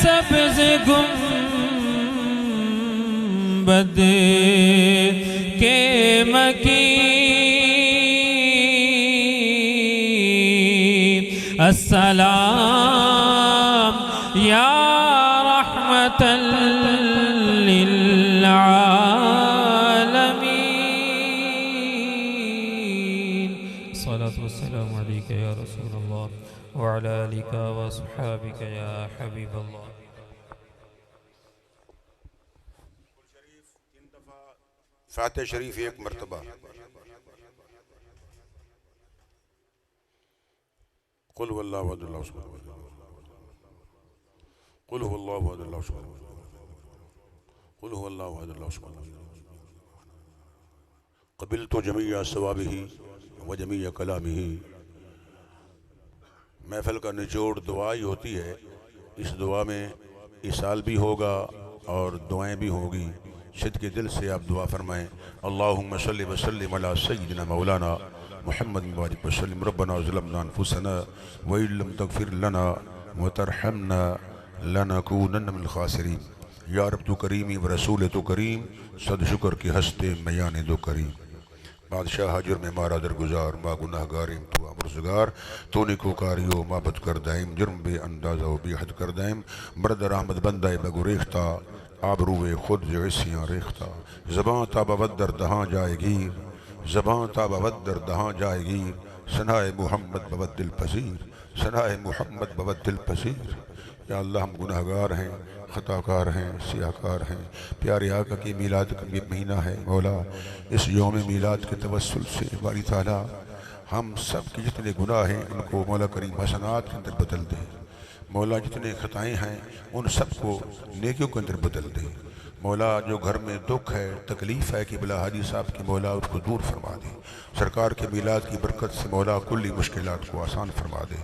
سبز گنبد کے مکین السلام یا رحمت للعالمین الصلاة والسلام علیکہ یا رسول اللہ وعلی آلک وصحابک یا حبیب اللہ. فاتح شریف ایک مرتبہ قل هو اللہ احد اللہ الصمد قل هو اللہ احد اللہ الصمد قل هو اللہ احد اللہ الصمد قبلت جمیع ثوابہ وجمیع کلامہ. محفل کا نچوڑ دعا ہی ہوتی ہے. اس دعا میں اصال بھی ہوگا اور دعائیں بھی ہوگی. شد کے دل سے آپ دعا فرمائیں. اللہم صلی وسلم علی سیدنا مولانا محمد مبارک وسلم. ربنا ظلمنا انفسنا وإن لم تغفر لنا وترحمنا لنکونن من الخاسرین. یا رب تو کریمی و رسول تو کریم صد شکر کی ہستے میان دو کریم. بادشاہ حاجر میں مارا درگزار ما گناہ گاریم تو امرزگار تو نکوکاریو ما بد کر دائم جرم بے اندازہ و بے حد کر دائم مرد رحمت بندہ بگریختہ آبروے خود جویسیاں ریختہ. زباں تا بودر دہاں جائے گیر زباں تا بودر دہاں جائے گیر ثنائے محمد بود دل پذیر ثنائے محمد بود دل پذیر. یا اللہ ہم گناہ گار ہیں خطا کار ہیں سیاہ کار ہیں. پیارے آقا کی میلاد کا مہینہ ہے مولا. اس یوم میلاد کے توسل سے باری تعالیٰ ہم سب کے جتنے گناہ ہیں ان کو مولا کریم حسنات کے اندر بدل دے. مولا جتنے خطائیں ہیں ان سب کو نیکیوں کے اندر بدل دے. مولا جو گھر میں دکھ ہے تکلیف ہے کہ بلا حاجی صاحب کی مولا اس کو دور فرما دے. سرکار کے میلاد کی برکت سے مولا کلی مشکلات کو آسان فرما دے.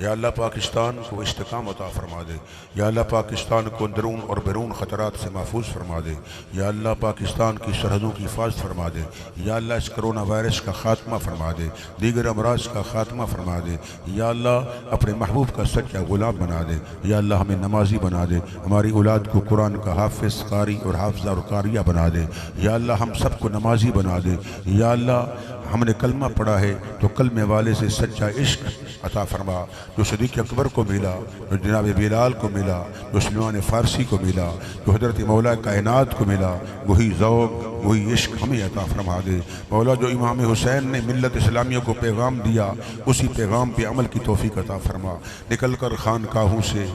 یا اللہ پاکستان کو استقامت عطا فرما دے. یا اللہ پاکستان کو اندرون اور بیرون خطرات سے محفوظ فرما دے. یا اللہ پاکستان کی سرحدوں کی حفاظت فرما دے. یا اللہ اس کرونا وائرس کا خاتمہ فرما دے. دیگر امراض کا خاتمہ فرما دے. یا اللہ اپنے محبوب کا سچا غلام بنا دے. یا اللہ ہمیں نمازی بنا دے. ہماری اولاد کو قرآن کا حافظ قاری اور حافظہ اور قاریہ بنا دے. یا اللہ ہم سب کو نمازی بنا دے. یا اللہ ہم نے کلمہ پڑھا ہے تو کلمے والے سے سچا عشق عطا فرما، جو صدیق اکبر کو ملا، جو جناب بلال کو ملا، جو سلمان فارسی کو ملا، جو حضرت مولا کائنات کو ملا، وہی ذوق وہی عشق ہمیں عطا فرما دے مولا۔ جو امام حسین نے ملت اسلامیہ کو پیغام دیا، اسی پیغام پہ عمل کی توفیق عطا فرما۔ نکل کر خانقاہوں سے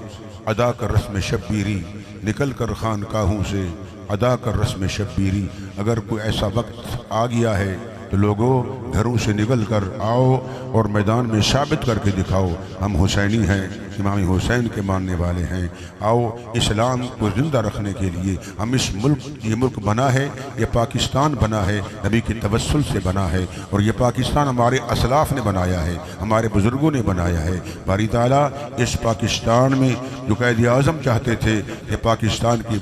ادا کر رسم شبیری، نکل کر خانقاہوں سے ادا کر رسم شبیری۔ اگر کوئی ایسا وقت آ گیا ہے تو لوگوں گھروں سے نکل کر آؤ اور میدان میں ثابت کر کے دکھاؤ ہم حسینی ہیں، امام حسین کے ماننے والے ہیں۔ آؤ اسلام کو زندہ رکھنے کے لیے ہم اس ملک، یہ ملک بنا ہے، یہ پاکستان بنا ہے، نبی کے توسل سے بنا ہے، اور یہ پاکستان ہمارے اسلاف نے بنایا ہے، ہمارے بزرگوں نے بنایا ہے۔ باری تعالیٰ اس پاکستان میں جو قائد اعظم چاہتے تھے کہ پاکستان کی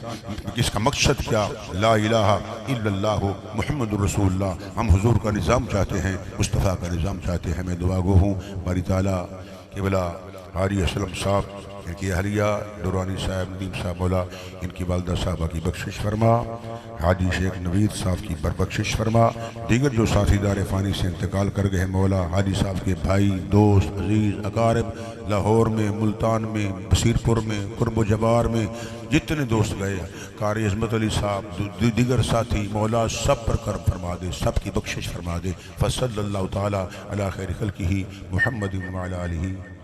اس کا مقصد کیا، لا الہ الا اللہ محمد رسول اللہ، ہم حضور کا نظام چاہتے ہیں، مصطفیٰ کا نظام چاہتے ہیں۔ میں دعا گو ہوں باری تعالیٰ قبلہ حاجی اسلم صاحب، ان کی اہلیہ دورانی صاحب، ندیم صاحب، مولا ان کی والدہ صاحبہ کی بخشش فرما، حاجی شیخ نوید صاحب کی بربخشش فرما، دیگر جو ساتھی دار فانی سے انتقال کر گئے مولا حاجی صاحب کے بھائی، دوست، عزیز، اقارب، لاہور میں، ملتان میں، بصیر پور میں، قرب و جبار میں جتنے دوست گئے، قاری عظمت علی صاحب، دیگر ساتھی، مولا سب پر کرم فرما دے، سب کی بخشش فرما دے۔ فصلی اللہ تعالی علی خیر خلقہ محمد وعلی آلہ